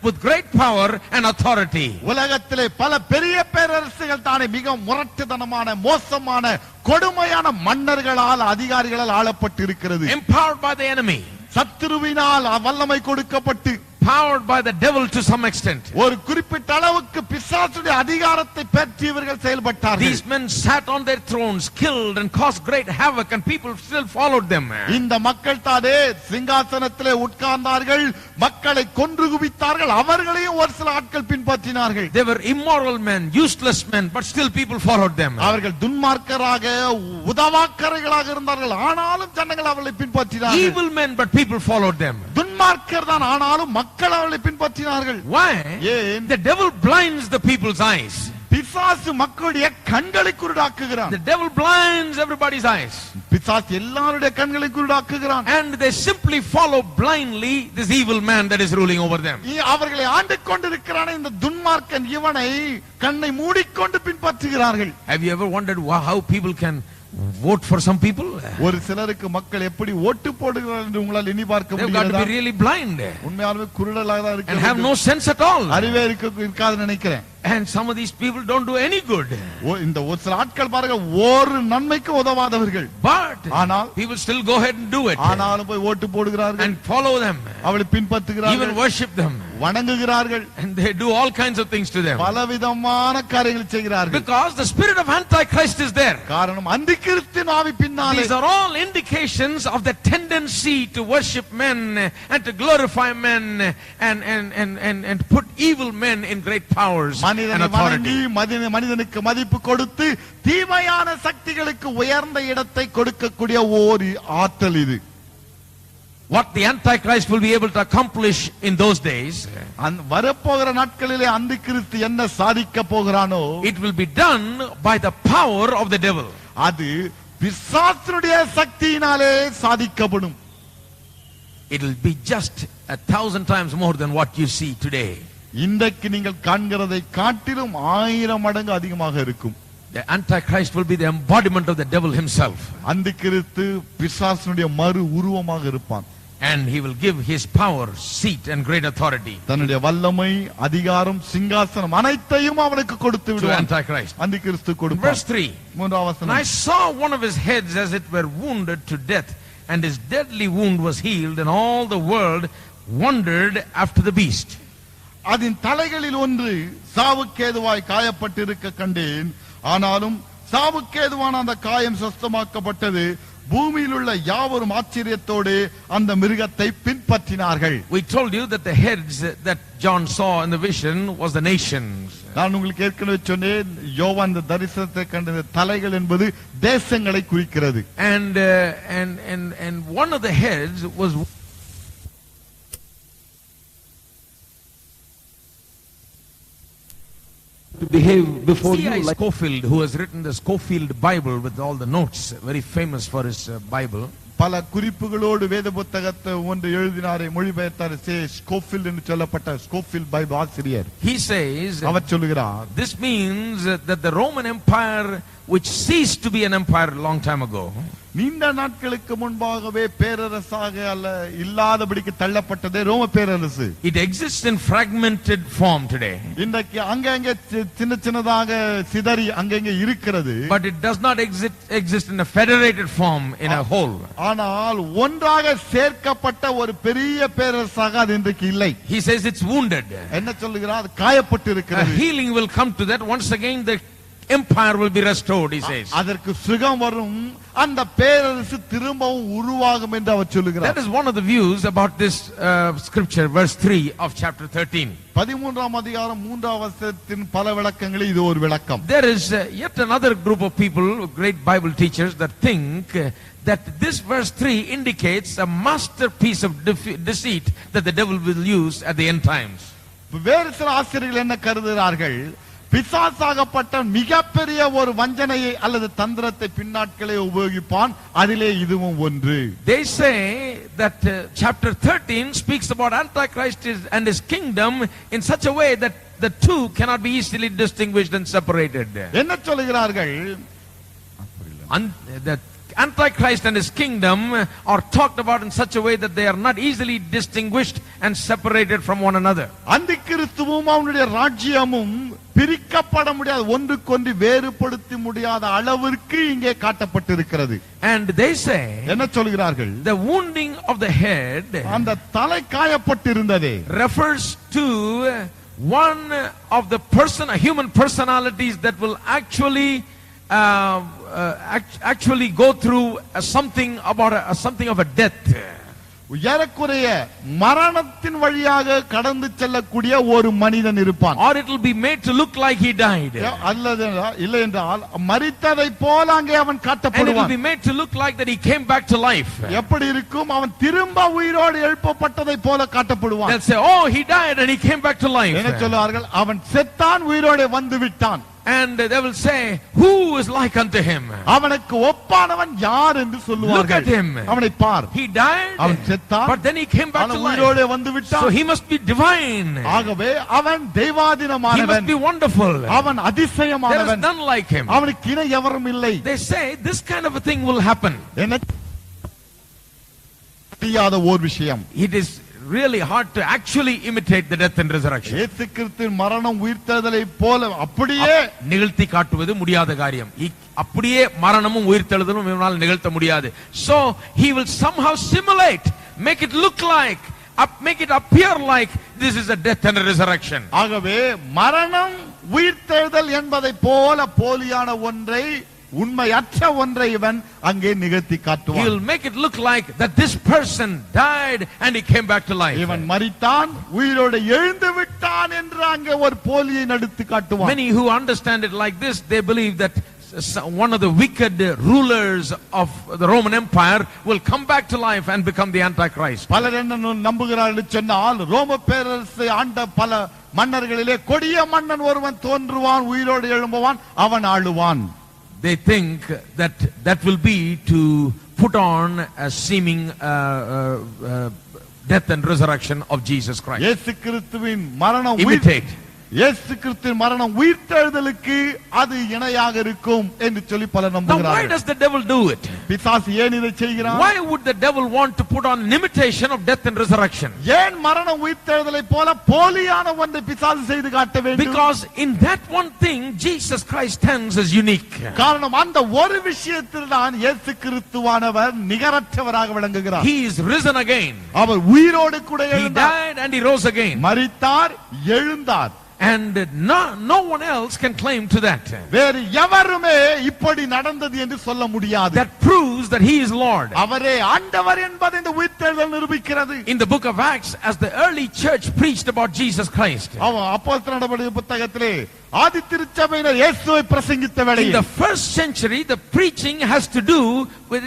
with great power and authority. உலகத்திலே பல பெரிய பேரரசுகள் தானே மிக முரட்டுத்தனமான மோசமான கொடுமையான மன்னர்களால் அதிகாரிகளால் ஆளப்பட்டு இருக்கிறது. Empowered by the enemy. சத்துருவினால் வல்லமை கொடுக்கப்பட்டு, powered by the devil to some extent. ஒரு குறிப்பிட்ட அளவுக்கு பிசாசுடைய அதிகாரத்தை பெற்றவர்கள் செயல்பட்டார்கள். These men sat on their thrones, killed and caused great havoc, and people still followed them. இந்த மக்கள் தானே சிங்காசனத்திலே உட்கார்ந்தார்கள், மக்களை கொன்று குவித்தார்கள், அவர்களையும் ஒரு சில ஆட்கள் பின்பற்றினார்கள். They were immoral men, useless men, but still people followed them. அவர்கள் துன்மார்க்கராக உதவாக்கரைகளாக இருந்தார்கள், ஆனாலும் ஜனங்கள் அவர்களை பின்பற்றினார்கள். Evil men, but people followed them. துன்மார்க்கர் தான், ஆனாலும் மக்கள் அவர்களை பின்பற்றினார்கள். Why? ஏன்? The devil blinds the people's eyes. பிசாசு மக்களுடைய கண்களை குருடாக்குகிறான். The devil blinds everybody's eyes. பிசாசு எல்லாருடைய கண்களை குருடாக்குகிறான். And they simply follow blindly this evil man that is ruling over them. அவர்களை ஆண்டு கொண்டிருக்கிறான இந்த துன்மார்க்கன் இவனை கண்ணை மூடிக்கொண்டு பின்பற்றுகிறார்கள். Have you ever wondered how people can vote for some people? ஒரு சிலருக்கு மக்கள் எப்படி ஓட்டு போடுகிறார்கள் என்று உங்களால் எண்ணி பார்க்க They've got to முடியாதா? be really blind உண்மையாலுமே குருடலாக தான் and have no இருக்கிறார்கள். sense at all. அறிவே இருக்காது நினைக்கிறேன். And some of these people don't do any good. இந்த ஒரு சில ஆட்கள் பாருங்க ஒரு நன்மைக்கு உதவாதவர்கள். But ஆனால் people still go ahead and do it. ஆனாலும் போய் ஓட்டு போடுகிறார்கள். And follow them. அவளை பின்பற்றுகிறார்கள். Even worship them. வணங்குகிறார்கள். And they do all kinds of things to them. பலவிதமான காரியங்களை செய்கிறார்கள். Because the spirit of Antichrist is there. காரணம் அந்திகிறிஸ்துவின் ஆவி பின்னாலே. These are all indications of the tendency to worship men and to glorify men and put evil men in great powers and மனிதனை authority. வணங்கி மனிதனுக்கு மதிப்பு கொடுத்து தீமையான சக்திகளுக்கு உயர்ந்த இடத்தை கொடுக்கக்கூடிய ஒரு ஆற்றல் இது. What the Antichrist will be able to accomplish in those days, வரப்போகிற நாட்களிலே அந்திகிறிஸ்து என்ன சாதிக்க போகிறானோ, it will be done by the power of the devil. அது பிசாசுடைய சக்தியினாலே சாதிக்கப்படும். It will be just 1,000 times more than what you see today. இன்றைக்கு நீங்கள் காண்கிறதை காட்டிலும் 1000 மடங்கு அதிகமாக இருக்கும். The Antichrist will be the embodiment of the devil himself. அந்திகிறிஸ்து பிசாசுடைய மறு உருவமாக இருப்பான். And he will give his power, seat and great authority தன்னுடைய வல்லமை, அதிகாரம், சிங்காசனம் அனைத்தையும் அவனுக்கு கொடுத்து to விடுவான். Antichrist. அந்திகிறிஸ்து Verse கொடுப்பான். 3. மூன்றாவது And I வசனம். saw one of his heads as it were wounded to death, and his deadly wound was healed, and all the world wondered after the beast. அதன் தலைகளில் ஒன்று சாவுக்கேதுவாய் காயப்பட்டிருக்க கண்டேன். ஆனாலும் சாவுக்கேதுவான அந்த காயம் சுத்தமாக்கப்பட்டது. பூமியில் உள்ள யாவரும் ஆச்சரியத்தோடு அந்த மிருகத்தை பின்பற்றினார்கள். We told you that the heads that John saw in the vision was the nations. நான் உங்களுக்கு ஏற்கனவே சொன்னேன், யோவான் இந்த தரிசனத்தை கண்ட தலைகள் என்பது தேசங்களை குறிக்கிறது. And one of the heads was to behave before you C.I. like Scofield, who has written the Scofield Bible with all the notes, very famous for his Bible. பல குறிப்புகளோடு வேத புத்தகத்தை ஒன்று எழுதினாரே, மொழிபெயர்த்தார். ஸ்கோஃபீல்ட் என்று சொல்லப்பட்ட ஸ்கோஃபீல்ட் பைபிள் ஆசிரியர். He says, அவர் சொல்லுகிறார், this means that the Roman Empire, which ceased to be an empire a long time ago, நீண்ட நாட்களுக்கு முன்பாகவே பேரரசாக அல்ல இல்லாதபடிக்கு தள்ளப்பட்டதே ரோம பேரரசு. it exists in fragmented form today. இன்றைக்கு அங்கங்கே சின்ன சின்னதாக சிதறி அங்கங்கே இருக்கிறது. But it does not exist in a federated form in a whole. ஆனால் ஒன்றாக சேர்க்கப்பட்ட ஒரு பெரிய பேரரசாக அது இன்றைக்கு இல்லை. He says it's wounded. என்ன சொல்லுகிறார்? காயப்பட்டு A இருக்கிறது. healing will come to that. Once again the empire will be restored, he says. அதற்கு சுகம் வரும், அந்த பேரரசு திரும்பவும் உருவாகும் என்று அவர் சொல்லுகிறார். That is one of the views about this scripture, verse 3 of chapter 13. 13ஆம் அதிகாரம் 3ஆம் வசனத்தின் பல விளக்கங்களில் இது ஒரு விளக்கம். There is yet another group of people, great Bible teachers, that think that this verse 3 indicates a masterpiece of deceit that the devil will use at the end times. வேறு சில ஆசிரியர்கள் என்ன கருதுகிறார்கள்? பிசாசாகப்பட்ட மிகப்பெரிய ஒரு வஞ்சனையை அல்லது தந்திரத்தை பின்னாட்களே உபயோகிப்பான், அதிலே இதுவும் ஒன்று. They say that chapter 13 speaks about Antichrist and his kingdom in such a way that the two cannot be easily distinguished and separated. என்ன சொல்லுகிறார்கள்? The Antichrist and his kingdom are talked about in such a way that they are not easily distinguished and separated from one another. அந்திகிறிஸ்துவும் அவனுடைய ராஜ்யமும் பிரிக்கப்பட முடியாத, ஒன்றுக்கொன்று வேறுபடுத்த முடியாத அளவிற்கு இங்கே காட்டப்பட்டிருக்கிறது. And they say என்ன சொல்கிறார்கள்? the wounding of the head அந்த தலை காயப்பட்டிருந்ததே refers to one of the human personalities that will actually go through something of a death. ஏறக்குறைய மரணத்தின் வழியாக கடந்து செல்லக்கூடிய ஒரு மனிதன் இருப்பான். Or it will be made to look like he died. அல்லது இல்லை என்றால் மரித்ததை போல அங்கே அவன் And it will காட்டப்படுவான். be made to look like that he came back to life. எப்படி இருக்கும்? அவன் திரும்ப உயிரோடு எழுப்பப்பட்டதை போல காட்டப்படுவான். They'll say, oh, he died and he came back to life. என்ன சொல்வார்கள்? அவன் செத்தான், உயிரோடு வந்து விட்டான். And they will say, who is like unto him? அவனுக்கு ஒப்பானவன் யார் என்று Look சொல்லுவார்கள். at him. அவனை பார், He died, அவன் செத்தான், but then he came back to அவன் life. உயிரோடு வந்து So விட்டான். he must be divine. ஆகவே அவன் He must தெய்வாதீனமானவன், be wonderful. அவன் There is அதிசயமானவன், none like him. அவனுக்கு இணை எவரும் இல்லை. They say this kind of a thing will happen. என்ன தெரியாத ஓர் விஷயம், It is really hard to actually imitate the death and resurrection. இயேசு கிறிஸ்துவின் மரணம் உயிர்த்தெழுதலை போல அப்படியே நிகழ்த்தி காட்டுவது முடியாத காரியம். அப்படியே மரணமும் உயிர்த்தெழுதலும் இவனால் நிகழ்த்த முடியாது. So he will somehow simulate, make it look like, make it appear like this is a death and a resurrection. ஆகவே மரணம் உயிர்த்தெழுதல் என்பதை போல போலியான ஒன்றை, உண்மையற்ற ஒன்றை இவன் அங்கே நிகழ்த்தி He காட்டுவான். will make it look like that this person died and he came back to life. இவன் மரித்தான், உயிரோடு எழுந்து விட்டான் என்று அங்கே ஒரு போலியை நடித்து காட்டுவான். Many who understand it like this, they believe that one of the wicked rulers of the Roman Empire will come back to life and become the Antichrist. பலர் என்ன நம்புகிறார்கள் சொன்னால், ரோம பேரரசை ஆண்ட பல மன்னர்களிலே கொடிய மன்னன் ஒருவன் தோன்றுவான், உயிரோடு எழும்புவான், அவன் ஆளுவான். They think that that will be to put on a seeming death and resurrection of Jesus Christ. இயேசு கிறிஸ்துவின் மரணம் Imitate. இயேசு கிறிஸ்துவின் மரணம் உயிர்த்தெழுதலுக்கு அது இணையாக இருக்கும் என்று சொல்லி பலர் Now why நம்புகிறார்கள். does the devil do it? பிசாசு ஏன் இதை செய்கிறான்? Why would the devil want to put on an imitation of death and resurrection? ஏன் மரணம் உயிர்த்தெழுதலை போல போலியான ஒன்றை பிசாசு செய்து காட்ட வேண்டும்? Because in that one thing Jesus Christ stands as unique. காரணம் அந்த ஒரு விஷயத்தில் தான் இயேசு கிறிஸ்துவானவர் நிகரற்றவராக விளங்குகிறார். He is risen again. அவர் உயிரோடு கூட He எழுந்தார், died and he rose again. மரித்தார், எழுந்தார். And no one else can claim to that. வேறு எவருமே இப்படி நடந்தது என்று சொல்ல முடியாது. That proves that he is Lord. அவரே ஆண்டவர் என்பதை இந்த உயிர்த்தெழுதல் நிரூபிக்கிறது. In the book of Acts, as the early church preached about Jesus Christ, அப்போஸ்தலர் நடவடிக்கை புத்தகத்திலே ஆதி திருச்சபையினர் இயேசுவை பிரசங்கித்த in வேளையில், the first century, the preaching has to do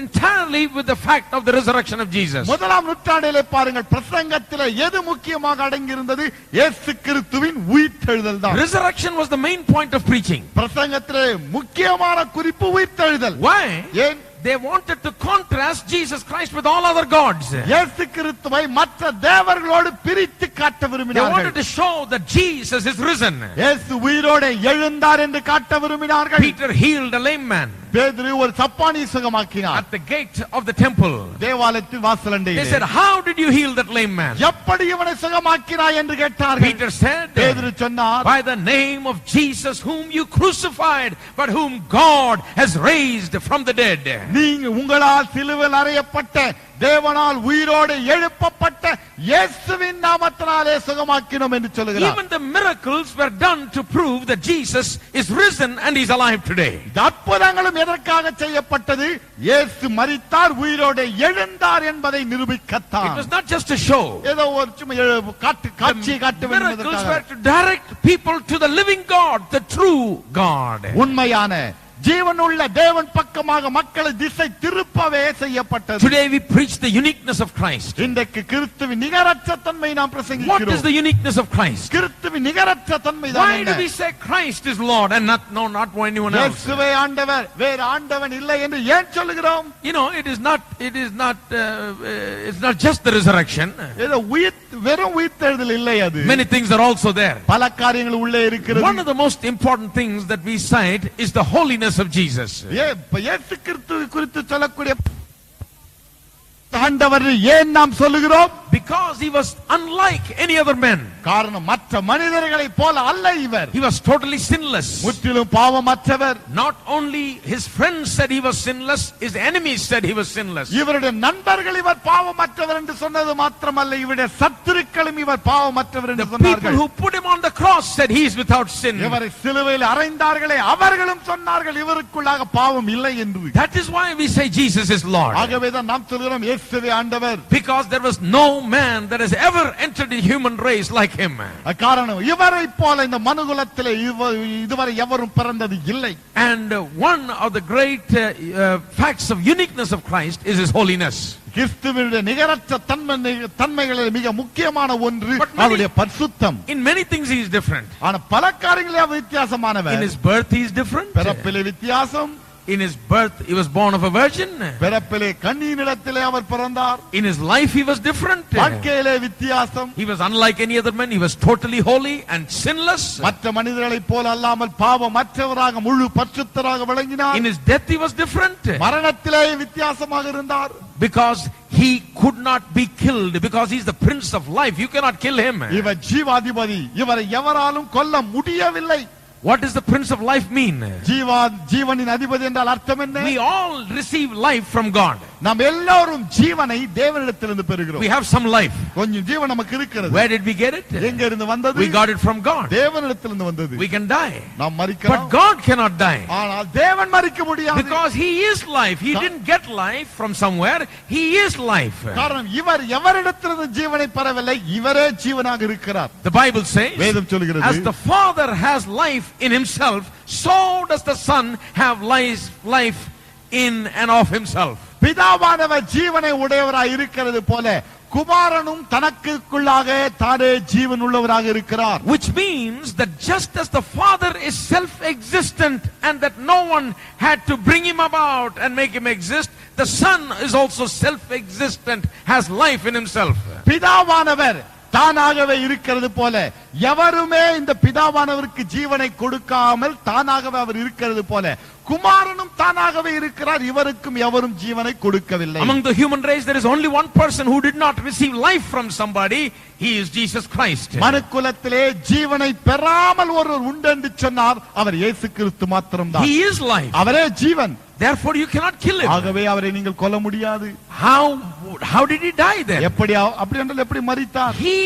entirely with the fact of the resurrection of Jesus. முதலாம் நூற்றாண்டிலே பாருங்கள், பிரசங்கத்திலே எது முக்கியமாக அடங்கியிருந்தது? இயேசு கிறிஸ்துவின் உயிர்த்தெழுதல் தான். Resurrection was the main point of preaching. பிரசங்கத்திலே முக்கியமான குறிப்பு உயிர்த்தெழுதல். Why? ஏன்? They wanted to contrast Jesus Christ with all other gods. இயேசு கிறிஸ்துவை மற்ற தேவர்களோடு பிரித்து காட்ட They wanted விரும்பினார்கள். to show that Jesus is risen. இயேசு உயிரோடு எழுந்தார் என்று காட்ட விரும்பினார்கள். Peter healed a lame man பேதுரு ஒரு சப்பானியை சுகமாக்கினார். at the gate of the temple. தேவாலயத்தின் They வாசலண்டையிலே. said, how did you heal that lame man? எப்படி இவனை சுகமாக்கினாய் என்று கேட்டார்கள். Peter said, பேதுரு சொன்னார், by the name of Jesus whom you crucified, but whom God has raised from the dead. நீங்க உங்களால் சிலுவையில் அறையப்பட்ட தேவனால் உயிரோடு எழுப்பப்பட்ட இயேசுவின் நாமத்தினாலே சுகமாக்கினோம் என்று சொல்லுகிறார். Even the miracles were done to prove that Jesus is risen and he's alive today. அற்புதங்களும் எதற்காக செய்யப்பட்டது? இயேசு மரித்தார், உயிரோடு எழுந்தார் என்பதை It நிரூபிக்கத்தான். was not just a show. ஏதோ ஒரு சும்மா காட்சியை காட்ட வேண்டும் Miracles were என்பதற்காக. to direct people to the living God, the true God. உண்மையான ஜீவனுள்ள தேவன் பக்கமாக மக்களை திசை திருப்பவே செய்யப்பட்டது. Today we preach the uniqueness of Christ. இன்றைக்கு கிறிஸ்துவின் நிகரற்ற தன்மை நாம் What is பிரசங்கிக்கிறோம். the uniqueness of Christ? கிறிஸ்துவின் நிகரற்ற தன்மை தான் Why do we என்ன? say Christ is Lord and not anyone else? இயேசுவே ஆண்டவர், வேறு ஆண்டவன் இல்லை என்று ஏன் சொல்லுகிறோம்? You know, it's not just the resurrection. ஏதோ வெறும் உயிர்த்தெழுதல் இல்லை அது. Many things are also there. பல காரியங்கள் உள்ளே இருக்கிறது. One of the most important things that we cite is the holiness of Jesus. இயேசு கிறிஸ்துவை குறித்து சொல்லக்கூடிய ஆண்டவர் ஏன் நாம் சொல்லுகிறோம்? Because he was unlike any other man. காரணம் மற்ற மனிதர்களை போல அல்ல இவர். He was totally sinless. முற்றிலும் பாவமற்றவர். Not only his friends said he was sinless, his enemies said he was sinless. இவருடைய நண்பர்கள் இவர் பாவமற்றவர் என்று சொன்னது மாத்திரமல்ல, இவருடைய சத்துருக்களும் இவர் பாவமற்றவர் என்று The people சொன்னார்கள். who put him on the cross said he is without sin. இவரை சிலுவையில் அறைந்தார்களே, அவர்களும் சொன்னார்கள் இவருக்குள்ளாக பாவம் இல்லை என்று. That is why we say Jesus is Lord. ஆகவேதான் நாம் சொல்கிறோம் இயேசுவே ஆண்டவர். Because there was no man that has ever entered the human race like him. காரணம் இவரை போல இந்த மனுகுலத்திலே இதுவரை எவரும் பிறந்தது இல்லை. And one of the great facts of uniqueness of Christ is his holiness. கிறிஸ்துவினுடைய நிகரற்ற தன்மைகளில் மிக முக்கியமான ஒன்று அவருடைய பரிசுத்தம். In many things he is different. ஆனா பல காரியங்களில் அவர் வித்தியாசமானவர். In his birth he is different. பிறப்பிலே வித்தியாசம். In his birth he was born of a virgin. பிறப்பிலே கன்னியினிடத்திலே அவர் பிறந்தார். In his life he was different. வாழ்க்கையிலே வித்தியாசம். He was unlike any other man. He was totally holy and sinless. மற்ற மனிதர்களைப் போல அல்லாமல் பாவமற்றவராக முழு பரிசுத்தராக விளங்கினார். In his death he was different. மரணத்திலே வித்தியாசமாக இருந்தார். Because he could not be killed, because he is the prince of life. You cannot kill him. இவர் ஜீவாதிபதி. இவரை எவராலும் கொல்ல முடியவில்லை. What does the prince of life mean? ஜீவனின் அதிபதி என்றால் அர்த்தம் என்ன? We all receive life from God. நாம் எல்லாரும் ஜீவனை தேவனிடத்திலிருந்து பெறுகிறோம். We have some life. கொஞ்சம் ஜீவன் நமக்கு இருக்கிறது. Where did we get it? எங்க இருந்து வந்தது? We got it from God. தேவனிடத்திலிருந்து வந்தது. We can die. நாம் மரிக்கலாம். But God cannot die. ஆனால் தேவன் மரிக்க முடியாது. Because he is life. He didn't get life from somewhere. He is life. காரணம் இவர் எவரிடத்திலிருந்து ஜீவனை பெறவில்லை, இவரே ஜீவனாக இருக்கிறார். The Bible says, வேதம் சொல்கிறது, as the Father has life in himself, so does the Son have life in and of himself. பிதாவானவர் ஜீவனை உடையவராய் இருக்கிறது போல குமாரனும் தனக்குள்ளாக தானே ஜீவன் உள்ளவராக இருக்கிறார். Which means that just as the Father is self-existent and that no one had to bring him about and make him exist, the Son is also self-existent, has life in himself. பிதாவானவர் தானாகவே இருக்கிறது போல எவருமே இந்த பிதாவானவருக்கு ஜீவனை கொடுக்காமல் தானாகவே அவர் இருக்கிறது போல குமாரனும் தானாகவே இருக்கிறார். இவருக்கும் எவரும் ஜீவனை கொடுக்கவில்லை. Among the human race there is only one person who did not receive life from somebody. He is Jesus Christ. மனுக்குலத்திலே ஜீவனை பெறாமல் ஒருவர் உண்டு என்று சொன்னார், அவர் இயேசு கிறிஸ்து மாத்திரம்தான். He is life. அவரே ஜீவன். Therefore you cannot kill him. ஆகவே அவரை நீங்கள் கொல்ல முடியாது. How did he die then? எப்படி அப்படி என்றால் எப்படி மரித்தார்? He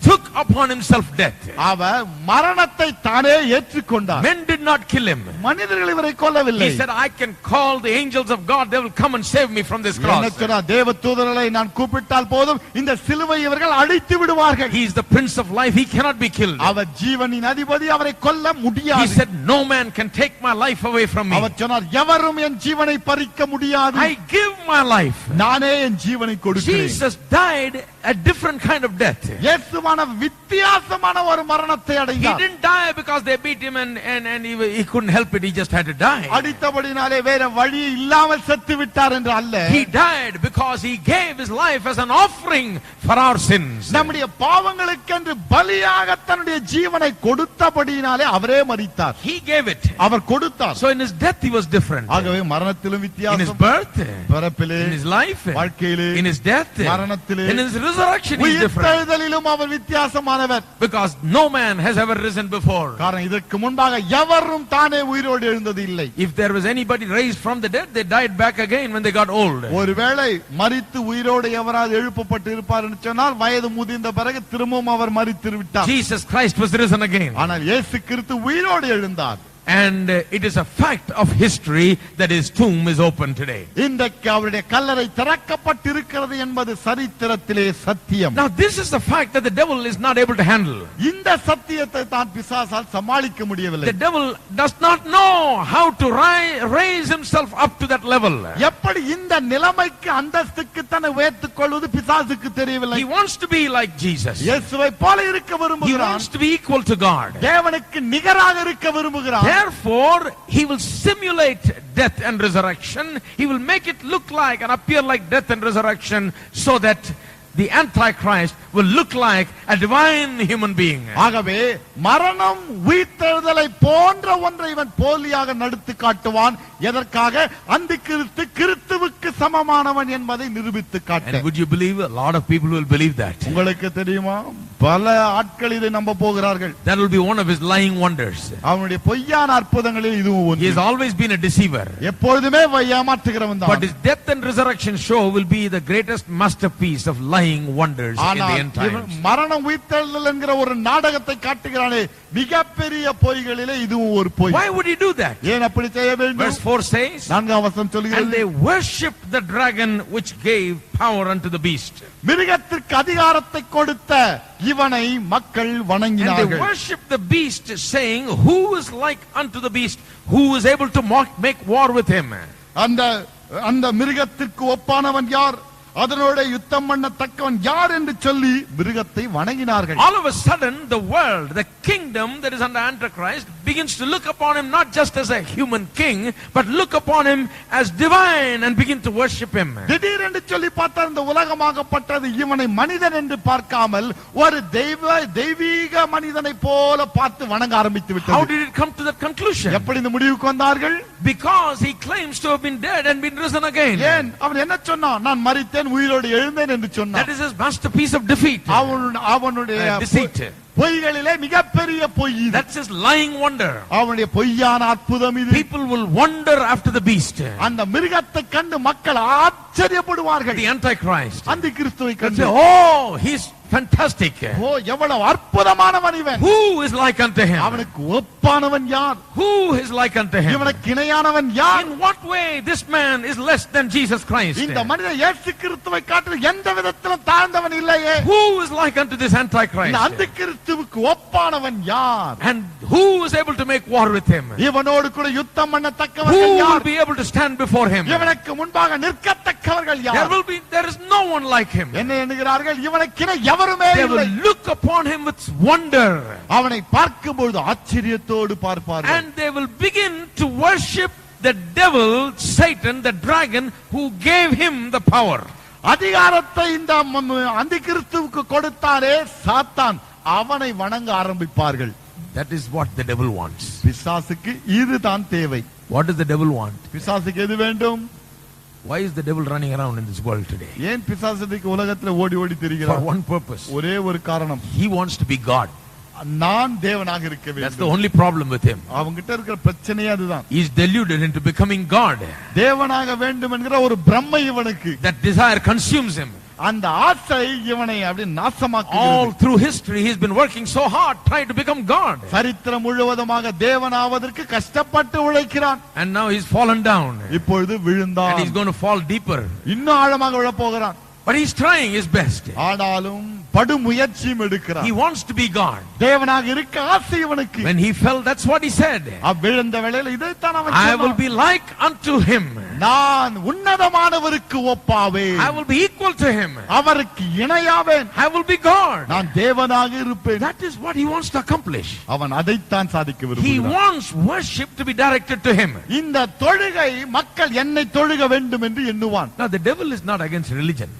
took upon himself death. அவர் மரணத்தை தானே ஏற்றுக்கொண்டார். Men did not kill him. மனிதர்கள் இவரை கொல்லவில்லை. He said, I can call the angels of God, they will come and save me from this cross. என்ன சொன்னார்? தேவதூதர்களை நான் கூப்பிட்டால் போதும் இந்த சிலுவை இவர்கள் அழித்து விடுவார்கள். He is the prince of life, he cannot be killed. அவர் ஜீவனின் அதிபதி, அவரை கொல்ல முடியாது. He said, no man can take my life away from me. அவர் சொன்னார், எவரும் என் ஜீவனை பறிக்க முடியாது. I give my life. நானே என் ஜீவனை கொடுக்கிறேன். Jesus died a different kind of death. இயேசுவான வித்தியாசமான ஒரு மரணத்தை He அடைந்தார். didn't die because they beat him and he couldn't help it, he just had to die. அடித்தபடினாலே வேற வழி இல்லாமல் செத்து விட்டார் என்று அல்ல. He died because he gave his life as an offering for our sins. நம்முடைய பாவங்களுக்கென்று பலியாக தன்னுடைய ஜீவனை கொடுத்தபடினாலே அவரே மரித்தார். He gave it. அவர் கொடுத்தார். So in his death he was different. ஆகவே மரணத்திலும் In his வித்தியாசம். birth, பிறப்பிலே, in his life, வாழ்க்கையிலே, in his death, மரணத்திலே, in his resurrection he is different. உயிர்த்தெழுதலிலும் our வித்தியாசமானவர். Because no man has ever risen before. காரணம் இதற்கு முன்பாக எவரும் தானே உயிரோடு எழுந்தது இல்லை. If there was anybody raised from the dead, they died back again when they got old. ஒருவேளை மரித்து உயிரோடு எவராது எழுப்பப்பட்டு இருப்பார் என்று சொன்னால் வயது முதிர்ந்த பிறகு திரும்பவும் அவர் மரித்து விட்டார். Jesus Christ was risen again. ஆனால் இயேசு கிறிஸ்து உயிரோடு எழுந்தார். And it is a fact of history that his tomb is open today. இன்றைக்கு அவருடைய கல்லறை திறக்கப்பட்டிருக்கிறது என்பது சரித்திரத்திலே சத்தியம். Now this is the fact that the devil is not able to handle. இந்த சத்தியத்தை தான் பிசாசால் சமாளிக்க முடியவில்லை. The devil does not know how to raise himself up to that level. எப்படி இந்த நிலைமைக்கு அந்தஸ்துக்கு தன்னை உயர்த்திக் கொள்வது பிசாசுக்கு தெரியவில்லை. He wants to be like Jesus. இயேசுவை போல இருக்க He விரும்புகிறான். wants to be equal to God. தேவனுக்கு நிகராக இருக்க விரும்புகிறான். Therefore, he will simulate death and resurrection. He will make it look like and appear like death and resurrection so that the Antichrist will look like a divine human being. ஆகவே மரணம் உயிர்த்தெழுதலை போன்ற ஒன்றை இவன் போலியாக நடித்து காட்டுவான். எதற்காக? அந்த கிறிஸ்துவுக்கு சமமானவன் என்பதை நிரூபித்து காட்ட. And would you believe? A lot of people will believe that. உங்களுக்கு தெரியுமா, பல ஆட்கள் இதை நம்ப போகிறார்கள். That will be one of his lying wonders. அவனுடைய பொய்யான அற்புதங்களில் இதுவும் ஒன்று. He has always been a deceiver. எப்பொழுதுமே ஏமாற்றுகிறவன் தான். But his death and resurrection show will be the greatest masterpiece of lying wonders in the end times. மரணம் உயிர்த்தெழுதல் என்கிற ஒரு நாடகத்தை காட்டுகிறானே, மிகப்பெரிய பொய்களிலே இதுவும் ஒரு பொய். Why would he do that? ஏன் அப்படி செய்ய வேண்டும்? Verse 4 says, நான்காம் வசனம் and சொல்கிறது, they worshipped the dragon which gave power unto the beast. மிருகத்திற்கு அதிகாரத்தை கொடுத்த இவனை மக்கள் And they வணங்கினார்கள். worship the beast, saying, who is like unto the beast, who is able to make war with him? அந்த அந்த மிருகத்திற்கு ஒப்பானவன் யார், அதனோட யுத்தம் பண்ணத்தக்கவன் யார் என்று சொல்லி மிருகத்தை வணங்கினார்கள். All of a sudden, the world, the kingdom that is under Antichrist, begins to look upon him not just as a human king, but look upon him as divine and begin to worship him. திடீரென்று சொல்லி பார்த்தா இந்த உலகமாகப்பட்டது இவனை மனிதன் என்று பார்க்காமல் ஒரு தெய்வீக மனிதனை போல பார்த்து வணங்க ஆரம்பித்து How விட்டது. did it come to that conclusion? எப்படி இந்த முடிவுக்கு வந்தார்கள்? Because he claims to have been dead and been risen again. ஏன் அவன் என்ன சொன்னான்? நான் மரித்தேன் உயிரோடு எழுந்தேன் என்று சொன்னான். That is his masterpiece of defeat. அவனுடைய Deceit. பொய்களிலே மிகப்பெரிய பொய் இது. That's his lying wonder. அவனுடைய பொய்யான அற்புதம் இது. People will wonder after the beast. அந்த மிருகத்தை கண்டு மக்கள் ஆச்சரியப்படுவார்கள். The Antichrist. அந்த கிறிஸ்துவை They'll கண்டு, say, oh, he's fantastic. ஓ எவ்வளவு அற்புதமானவன் இவன், Who is like unto him? அவனுக்கு ஒப்பானவன் யார், Who is like unto him? இவனுக்கு இணையானவன் யார். In what way this man is less than Jesus Christ? இந்த மனிதன் இயேசு கிறிஸ்துவை காட்டிலும் எந்த விதத்திலும் தாழ்ந்தவன் இல்லையே. Who is like unto this Antichrist? இந்த அந்த கிறிஸ்துவுக்கு ஒப்பானவன் யார், And who is able to make war with him? இவனோடு கூட யுத்தம் Who பண்ணத்தக்கவர்கள் will யார், be able to stand before him? இவனுக்கு முன்பாக நிற்கத்தக்கவர்கள் யார். There is no one like him. என்ன என்கிறார்கள்? இவனுக்கு இணை எவருமே They இல்லை. will look upon him with wonder. அவனை பார்க்கும்போது ஆச்சரியத்தோடு பார்ப்பார்கள். And they will begin to worship the devil, Satan, the dragon, who gave him the power. அதிகாரத்தை இந்த அந்த கிறிஸ்துவுக்கு கொடுத்தாரே சாத்தான், அவனை வணங்க ஆரம்பிப்பார்கள். That is what the devil wants. பிசாசுக்கு இதுதான் தேவை. What does the devil want? பிசாசுக்கு எது வேண்டும்? Why is the devil running around in this world today? ஏன் பிசாசு இன்னைக்கு உலகத்துல ஓடி ஓடி For திரிகிறான்? one purpose. ஒரே ஒரு காரணம், He wants to be God. நான் தேவனாக இருக்க That's the வேண்டும். only problem with him. அவங்கிட்ட இருக்கிற பிரச்சனையே அதுதான். He is deluded into becoming God. தேவனாக வேண்டும் என்கிற ஒரு பிரம்மை இவனுக்கு, That desire consumes him. அந்த ஆசை இவனை அப்படி All நாசமாக்குகிறது. through history, he's been working so hard trying to become God. சரித்திரம் முழுவதுமாக தேவனாவதற்கு கஷ்டப்பட்டு உழைக்கிறான். And now he's fallen down. இப்பொழுது And விழுந்தான், he's going to fall deeper. இன்னும் ஆழமாக விழப் போகிறான். But he's trying his best. ஆனாலும் படுமுயற்சியும் He எடுக்கிறான். wants to be God. தேவனாக இருக்க ஆசை இவனுக்கு. When he fell, that's what he said. விழுந்த வேளையில் இதைத்தான் அவன் I will சொன்னான். be like unto him. நான் உன்னதமானவருக்கு ஒப்பாவே, I will be equal to him. அவருக்கு இணையாவேன், I will be God. நான் தேவனாக இருப்பேன். That is what he wants to accomplish. அவன் அதைத்தான் சாதிக்க He விரும்புகிறான். wants worship to be directed to him. இந்த தொழுகை மக்கள் என்னை தொழுக வேண்டும் என்று எண்ணுவான். Now the devil is not against religion.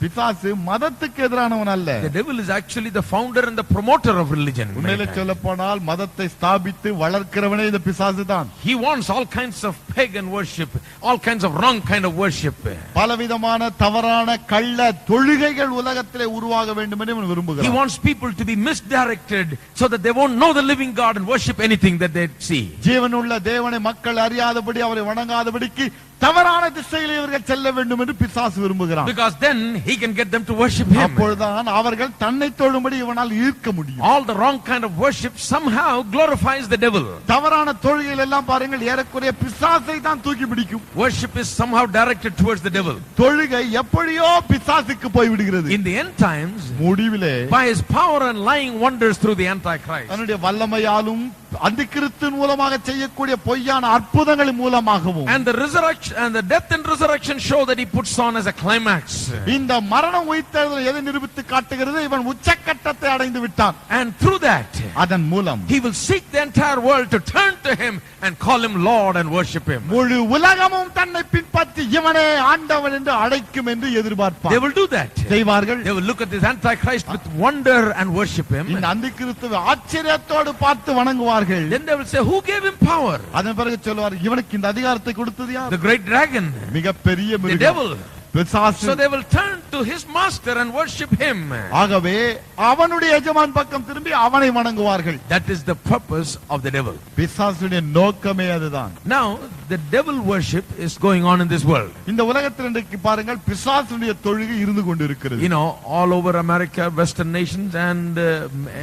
பிசாசு மதத்துக்கு எதிரானவன் அல்ல. The devil is actually the founder and the promoter of religion. உண்மையிலே சொல்ல போனால் மதத்தை ஸ்தாபித்து வளர்க்கிறவனே இந்த பிசாசு தான். He wants all kinds of pagan worship, all kinds of wrong kind of worship. பலவிதமான தவறான கள்ள தொழுகைகள் உலகத்திலே உருவாக வேண்டும் என்று இவன் He விரும்புகிறான். wants people to be misdirected so that they won't know the living God and worship anything that they see. ஜீவனுள்ள தேவனை மக்கள் அறியாதபடி அவரை வணங்காதபடிக்கு தவறான திசையில் இவர்கள் செல்ல வேண்டும் என்று பிசாசு விரும்புகிறான். Because then he can get them to worship him. அப்பொழுதுதான் அவர்கள் தன்னை தொழும்படி இவனால் ஈர்க்க முடியும். All the wrong kind of worship somehow glorifies the devil. தவறான தொழுகைகள் எல்லாம் பாருங்கள் ஏறக்குறைய பிசாசை தான் தூக்கி பிடிக்கும். Worship is somehow directed towards the devil. தொழுகை எப்படியோ பிசாசுக்கு போய் விடுகிறது. In the end times, முடிவிலே by his power and lying wonders through the Antichrist, தன்னுடைய வல்லமையாலும் அந்த கிறிஸ்துவின் மூலமாக செய்யக்கூடிய பொய்யான அற்புதங்களின் மூலமாகவும் and the resurrection and the death and resurrection show that he puts on as a climax. இந்த மரணம் உயிர்த்தெழுதல் எதை நிரூபித்து காட்டுகிறது? இவன் உச்சக்கட்டத்தை அடைந்து விட்டான். And through that, அதன் மூலம் he will seek the entire world to turn to him and call him Lord and worship him. முழு உலகமும் தன்னை பின்பற்றி இவனே ஆண்டவன் என்று அழைக்கும் என்று They எதிர்பார்ப்பார். will do that. செய்வார்கள். They will look at this Antichrist with wonder and worship him. இந்த அந்த கிறிஸ்துவை ஆச்சரியத்தோடு பார்த்து வணங்குவார்கள். Then they will say, who gave him power? அதன் பிறகு சொல்வார், இவனுக்கு இந்த அதிகாரத்தை கொடுத்தது யார்? The great dragon, மிகப்பெரிய the மிருகம், devil. பிசாசு. So they will turn to his master and worship him. ஆகவே அவனுடைய எஜமான் பக்கம் திரும்பி அவனை வணங்குவார்கள். That is the purpose of the devil. பிசாசுடைய நோக்கமே அதுதான். Now, the devil worship is going on in this world. இந்த உலகத்தில் இன்றைக்கு பாருங்கள் பிசாசுடைய தொழுகை இருந்து கொண்டிருக்கிறது. You know, all over America, Western nations, and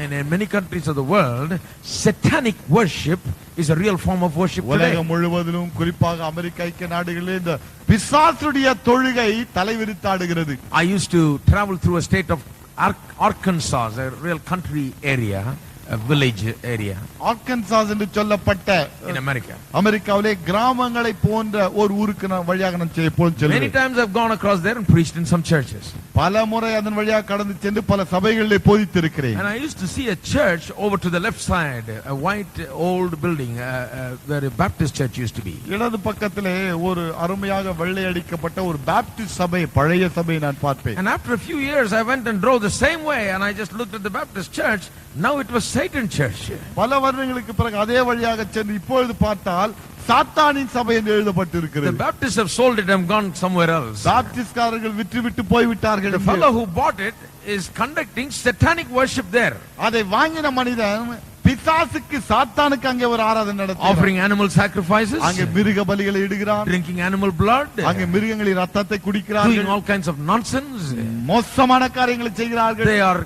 in many countries of the world, satanic worship is a real form of worship today. உலகம் முழுவதிலும் குறிப்பாக அமெரிக்க ஐக்கிய நாடுகளில் இந்த பிசாசுடைய தொழுகை தலைவிரித்தாடுகிறது. I used to travel through a state of Arkansas, a real country area, a village area Arkansas என்று சொல்லப்பட்ட in America. அமெரிக்காவிலே கிராமங்களை போன்ற ஒரு ஊருக்கு நான் வழியாக நான் எப்போதும் Many செல்வேன். times I've gone across there and preached in some churches. பல முறை அதன் வழியாக கடந்து சென்று பல சபைகளிலே போதித்திருக்கிறேன். And I used to see a church over to the left side, a white old building where a Baptist church used to be. இடது பக்கத்திலே ஒரு அருமையாக வெள்ளை அடிக்கப்பட்ட ஒரு பாப்டிஸ்ட் சபை, பழைய சபை நான் பார்ப்பேன். And after a few years I went and drove the same way and I just looked at the Baptist church. Now it was Satan church. பல வருடங்களுக்கு பிறகு அதே வழியாக சென்று இப்பொழுது பார்த்தால் சாத்தானின் சபை என்று The எழுதப்பட்டிருக்கிறது. Baptists have sold it and gone somewhere else. பாப்டிஸ்ட்காரர்கள் விற்றுவிட்டு போய்விட்டார்கள். The fellow who bought it is conducting satanic worship there. அதை வாங்கின மனிதன் பிசாசுக்கு சாத்தானுக்கு அங்கே ஒரு ஆராதனை நடத்துகிறான். Offering animal sacrifices, அங்கே மிருக பலிகளை இடுகிறான். drinking animal blood, அங்கே மிருகங்களின் ரத்தத்தை doing குடிக்கிறார்கள். all kinds of nonsense. மோசமான காரியங்களை செய்கிறார்கள். They are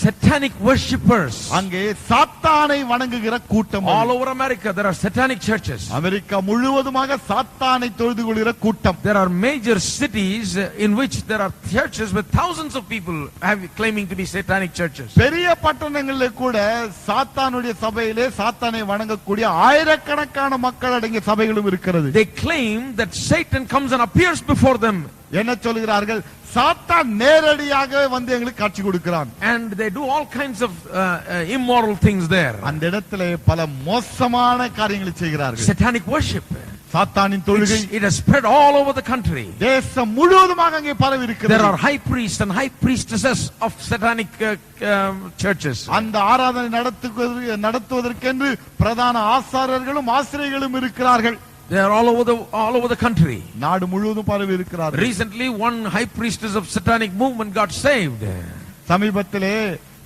satanic worshippers. அங்கே சாத்தானை வணங்குகிற கூட்டம். All over America there are satanic churches. America முழுவதுமாக சாத்தானை தொழுது கொள்கிற கூட்டம். There are major cities in which there are churches with thousands of people claiming to be satanic churches. பெரிய பட்டணங்களில் கூட சாத்தானுடைய சபையிலே சாத்தானை வணங்கக்கூடிய ஆயிரக்கணக்கான மக்கள் அடங்கிய சபைகளும் இருக்கிறது. They claim that Satan comes and appears before them. என்ன சொல்கிறார்கள்? சாத்தான் நேரடியாக வந்து எங்களுக்கு காட்சி கொடுக்கிறான். And they do all kinds of immoral things there. அந்த இடத்திலே பல மோசமான காரியங்களை செய்கிறார்கள். Satanic worship. சாத்தானின் தொழுகை It has spread all over the country. தேசம் முழுவதுமாக அங்கே பரவி இருக்கிறது. There are high priests and high priestesses of satanic churches. அந்த ஆராதனை நடத்துவதற்கென்று பிரதான ஆசாரியர்களும் ஆசிரியர்களும் இருக்கிறார்கள். They are all over the country. நாடு முழுவதும் பரவி இருக்கிறார்கள். Recently one high priestess of satanic movement got saved. சமீபத்திலே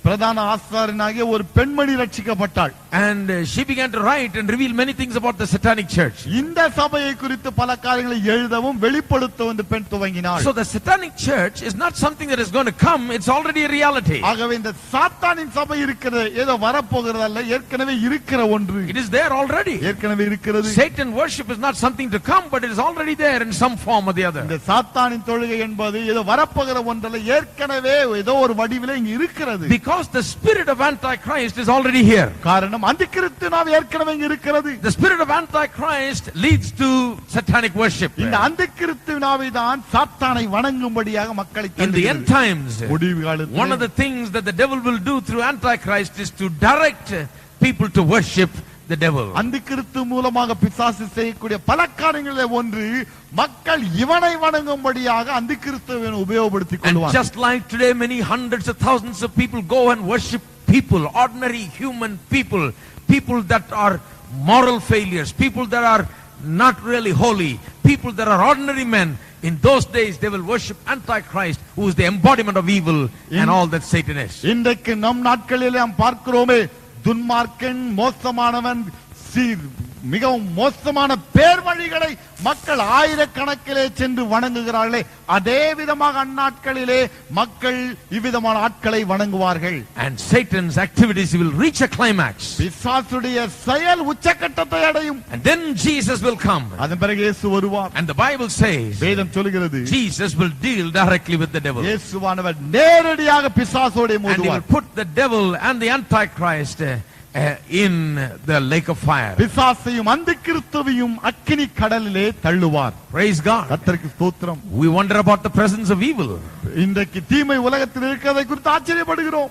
பிரதான ஆசாரியனாகிய ஒரு பெண்மணி ரட்சிக்கப்பட்டாள். And she began to write and reveal many things about the satanic church. இந்த சபையை குறித்து பல காரியங்களை எழுதவும் வெளிப்படுத்தவும் இந்த பெண் துவங்கினாள். So the satanic church is not something that is going to come, it's already a reality. ஆகவே இந்த சாத்தானின் சபை இருக்கிறது ஏதோ வரப்போகிறது அல்ல, ஏற்கனவே இருக்கிற ஒன்று. It is there already. ஏற்கனவே இருக்கிறது. Satan worship is not something to come, but it is already there in some form or the other. இந்த சாத்தானின் தொழுகை என்பது ஏதோ வரப்போகிற ஒன்றல்ல, ஏற்கனவே ஏதோ ஒரு வடிவிலே இங்க இருக்கிறது. Because the spirit of Antichrist is already here. காரணம் அந்திக்கிறிஸ்துவின் ஏற்கனவே இங்க இருக்கிறது. The spirit of Antichrist leads to satanic worship. இந்த அந்திக்கிறிஸ்துவின் ஆவிதான் சாத்தானை வணங்கும்படியாக மக்களை In the end times, முடிவு காலத்தில் one of the things that the devil will do through Antichrist is to direct people to worship the devil. அந்திக்கிறிஸ்து மூலமாக பிசாசு செய்யக்கூடிய பல காரியங்களிலே ஒன்று மக்கள் இவனை வணங்கும்படியாக அந்திக்கிறிஸ்துவை உபயோகப்படுத்திக் And கொள்வார்கள். just like today many hundreds of thousands of people go and worship people, ordinary human people, people that are moral failures, people that are not really holy, people that are ordinary men. In those days they will worship Antichrist, who is the embodiment of evil and all that Satan is. இன்றைக்கு நம் நாட்களிலே நாம் பார்க்கிறோமே, துன்மார்க்கன், மோசமானவன், மிகவும் மோசமான பேர் வழிகளை மக்கள் ஆயிரக்கணக்கிலே சென்று வணங்குகிறார்களே, அதே விதமாக அந்நாட்களிலே மக்கள் இவ்விதமான ஆட்களை வணங்குவார்கள். And Satan's activities will reach a climax. பிசாசுடைய செயல் உச்சக்கட்டத்தை அடையும். And then Jesus will come. அதன் பிறகு இயேசு வருவார். And the Bible says வேதம் சொல்கிறது Jesus will deal directly with the devil. இயேசுவானவர் நேரடியாக பிசாசோடு And he will மோதுவார். put the devil and the Antichrist in the lake of fire. பிசாசையும் அந்திக்கிறிஸ்துவையும் அக்கினி கடலிலே தள்ளுவார். Praise God. கர்த்தருக்கு ஸ்தோத்திரம். We wonder about the presence of evil. இன்றைக்கு தீமை உலகத்தில் இருக்கிறதை குறித்து ஆச்சரியப்படுகிறோம்.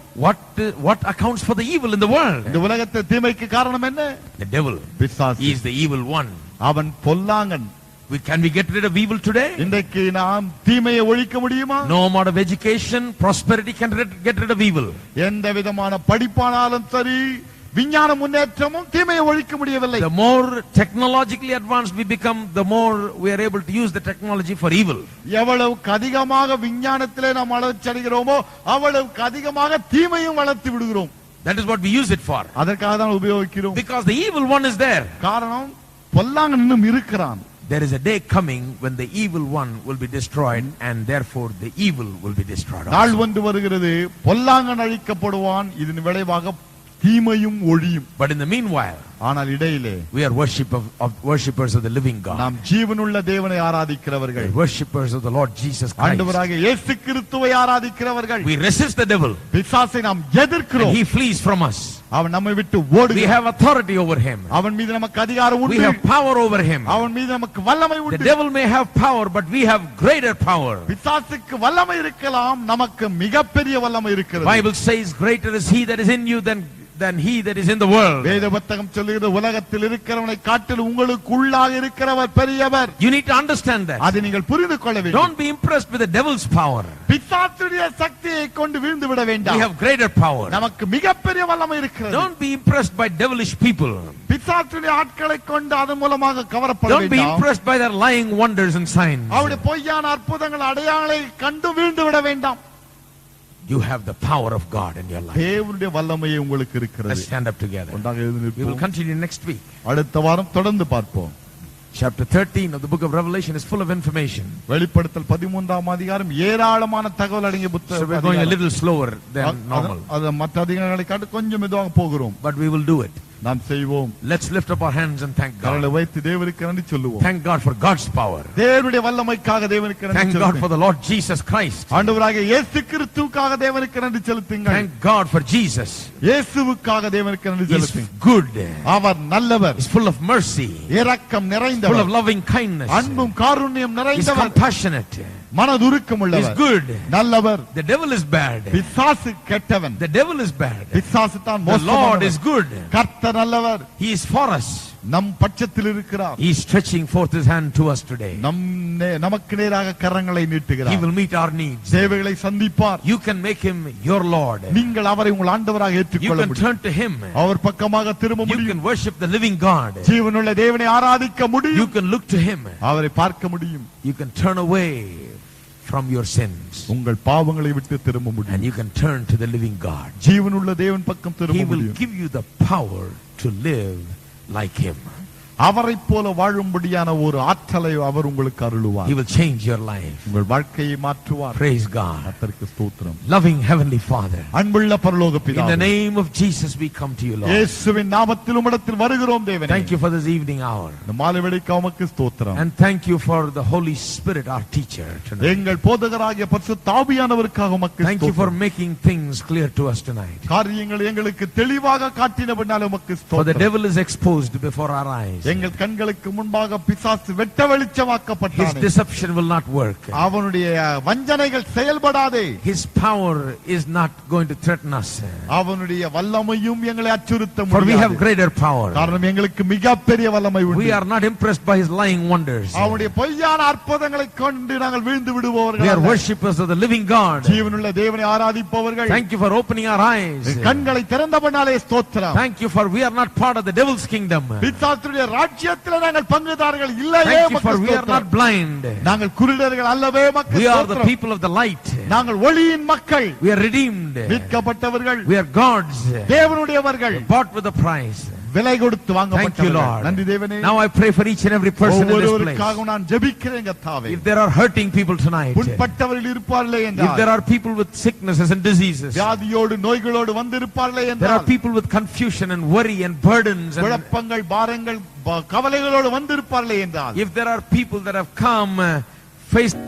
What accounts for the evil in the world? இந்த உலகத்தில் தீமைக்கு காரணம் என்ன? The devil. பிசாசு. He is the evil one. அவன் பொல்லாங்கன். Can we get rid of evil today? இன்றைக்கு நாம் தீமையை ஒழிக்க முடியுமா? No amount of education, prosperity can get rid of evil. எந்த விதமான படிப்பானாலும் சரி, விஞ்ஞான முன்னேற்றமும் தீமையை ஒழிக்க முடியவில்லை. The more technologically advanced we become, the more we are able to use the technology for evil. எவ்வளவுக்கு அதிகமாக விஞ்ஞானத்திலே நாம் வளர்ச்சி அடைகிறோமோ அவ்வளவுக்கு அதிகமாக தீமையும் வளர்த்து விடுகிறோம். That is what we use it for. அதற்காக தான் உபயோகிக்கிறோம். Because the evil one is there. காரணம் பொல்லாங்கன் இன்னும் இருக்கிறான். There is a day coming when the evil one will be destroyed, and therefore the evil will be destroyed. நாள் ஒன்று வருகிறது, பொல்லாங்கன் அழிக்கப்படுவான், இதன் விளைவாக தீமையும் ஒழியும். But in the meanwhile, ஆனால் இடையிலே we are worshippers of the living God. நாம் ஜீவனுள்ள தேவனை ஆராதிக்கிறவர்கள். We are worshippers of the Lord Jesus Christ. ஆண்டவராகிய இயேசு கிறிஸ்துவை ஆராதிக்கிறவர்கள். We resist the devil. பிசாசை நாம் எதிர்க்கிறோம். And he flees from us. அவன் நம்மை விட்டு ஓடுகிறான். We have authority over him. அவன் மீது நமக்கு அதிகாரம் உண்டு. We have power over him. அவன் மீது நமக்கு வல்லமை உண்டு. The devil may have power, but we have greater power. பிசாசுக்கு வல்லமை இருக்கலாம், நமக்கு மிகப்பெரிய வல்லமை இருக்கிறது. Bible says, greater is he that is in you than he that is in the world. வேத புத்தகம் சொல்லுகிறது, உலகத்தில் இருக்கிறவனை காட்டிலும் உங்களுக்கு உள்ளாக இருக்கிறவர் பெரியவர். You need to understand that. அதை நீங்கள் புரிந்து கொள்ள வேண்டும். Don't be impressed with the devil's power. பிசாசுடைய சக்தியை கொண்டு வீழ்ந்து விட வேண்டாம். We have greater power. நமக்கு மிகப்பெரிய வல்லமை இருக்கிறது. Don't be impressed by devilish people. பிசாசுடைய ஆட்களை கொண்டு அதன் மூலமாக கவரப்பட வேண்டாம். Don't be impressed by their lying wonders and signs. அவருடைய பொய்யான அற்புதங்கள் அடையாளங்களை கண்டு வீழ்ந்து விட வேண்டாம். You have the power of God in your life. தேவனுடைய வல்லமை உங்களுக்கு இருக்கிறது. Let's stand up together. ஒன்றாக எழுந்து We will நிற்போம். continue next week. அடுத்த வாரம் தொடர்ந்து பார்ப்போம். Chapter 13 of the book of Revelation is full of information. வெளிப்படுத்தல் 13ஆம் அதிகாரம் ஏராளமான தகவல் அடங்கிய So புத்தகம். we're going a little slower than normal. அது மற்ற அதிகாரங்களை காட்டு கொஞ்சம் மெதுவாக போகிறோம். But we will do it. நாம் செய்வோம். Let's lift up our hands and thank கரங்களை God. வைத்து தேவனுக்கு நன்றி சொல்லுவோம். Thank God for God's power. தேவனுடைய வல்லமைக்காக தேவனுக்கு நன்றி Thank God செலுத்துங்கள். for the Lord Jesus Christ. ஆண்டவராகிய இயேசு கிறிஸ்துவுக்காக தேவனுக்கு நன்றி செலுத்துங்கள். Thank God for Jesus. இயேசுவுக்காக தேவனுக்கு நன்றி He's செலுத்துங்கள். good. அவர் நல்லவர், He's full of mercy, இரக்கம் full of நிறைந்தவர், loving kindness. அன்பும் காருண்யம் He's நிறைந்தவர், compassionate. மனதுருக்கம் He's உள்ளவர், good. நல்லவர். The devil is bad. பிசாசு கெட்டவன், The devil is bad. பிசாசு தான் The Lord is மோசமானவன். good. கர்த்தர் நல்லவர், He is for us. நம் பட்சத்தில் இருக்கிறார். He is stretching forth His hand to us today. நமக்கு நேராக கரங்களை He நீட்டுகிறார். will meet our needs. தேவைகளை சந்திப்பார். You can make Him your Lord. நீங்கள் அவரை உங்கள் ஆண்டவராக You ஏற்றுக்கொள்ள can முடியும். turn to Him. அவர் பக்கமாக திரும்ப You முடியும். can worship the living God. ஜீவனுள்ள தேவனை ஆராதிக்க You முடியும். can look to Him. அவரை பார்க்க முடியும். You can turn away from your sins. உங்கள் பாவங்களை விட்டு திரும்ப And முடியும். you can turn to the living God. ஜீவனுள்ள தேவன் பக்கம் He திரும்ப will முடியும். give you the power to live like Him. அவரைப் போல வாழும்படியான ஒரு ஆற்றலை அவர் உங்களுக்கு அருளுவார். He will change your life. உங்கள் வாழ்க்கையை மாற்றுவார். Praise God. கர்த்தருக்கு ஸ்தோத்திரம். Loving Heavenly Father, அன்புள்ள பரலோக in the பிதாவே, name of Jesus we come to you, Lord. இயேசுவின் நாமத்தில் உம்மிடத்தில் வருகிறோம் தேவனே. Thank you for this evening hour. இந்த மாலை வேளைக்கு உமக்கு ஸ்தோத்திரம். And thank you for the Holy Spirit, our teacher, tonight. எங்கள் போதகராகிய பரிசுத்த ஆவியானவருக்காக உமக்கு Thank you for ஸ்தோத்திரம். making things clear to us tonight. காரியங்களை எங்களுக்கு தெளிவாக காட்டினபடியால் உமக்கு For the ஸ்தோத்திரம். devil is exposed before our eyes. எங்கள் கண்களுக்கு முன்பாக பிசாசு வெட்ட His வெளிச்சமாக்கப்பட்டானே. deception will not work. அவனுடைய வஞ்சனைகள் செயல்படாதே. His power is not going to threaten us. அவனுடைய வல்லமையும் எங்களை அச்சுறுத்த For we have முடியாது. greater power. காரணம் எங்களுக்கு மிகப்பெரிய வல்லமை We உண்டு. are not impressed by his lying wonders. அவனுடைய பொய்யான அற்புதங்களை கொண்டு நாங்கள் வீழ்ந்து We are விடுபவர்கள் அல்ல. worshippers of the living God. ஜீவனுள்ள தேவனை ஆராதிப்பவர்கள். Thank you for opening our eyes. கண்களை திறந்தபடினாலே ஸ்தோத்திரம். Thank you for we are not part of the devil's kingdom. பிசாசுடைய ராஜ்யத்தில் நாங்கள் பங்குதாரர்கள் இல்லையே. Thank you உமக்கு for we are ஸ்தோத்திரம். not blind. நாங்கள் குருடர்கள் அல்லவே. உமக்கு We are the ஸ்தோத்திரம். people of the light. நாங்கள் ஒளியின் மக்கள், We are redeemed. மீட்கப்பட்டவர்கள், We are God's. தேவனுடையவர்கள், Bought with a price. விலை கொடுத்து Thank you, வாங்கப்பட்டவர்கள். Lord. நன்றி தேவனே. Now I pray for each and every person in this place. ஒவ்வொருவருக்காக நான் ஜெபிக்கிறேன் கர்த்தாவே. If there are hurting people tonight, புண்பட்டவர்கள் இருப்பார்களே if there என்றால், are people with sicknesses and diseases, வியாதியோடு நோய்களோடு வந்திருப்பார்களே there are என்றால், people with confusion and worry and burdens, and குழப்பங்கள் பாரங்கள் கவலைகளோடு வந்திருப்பார்களே என்றால், if there are people that have come faced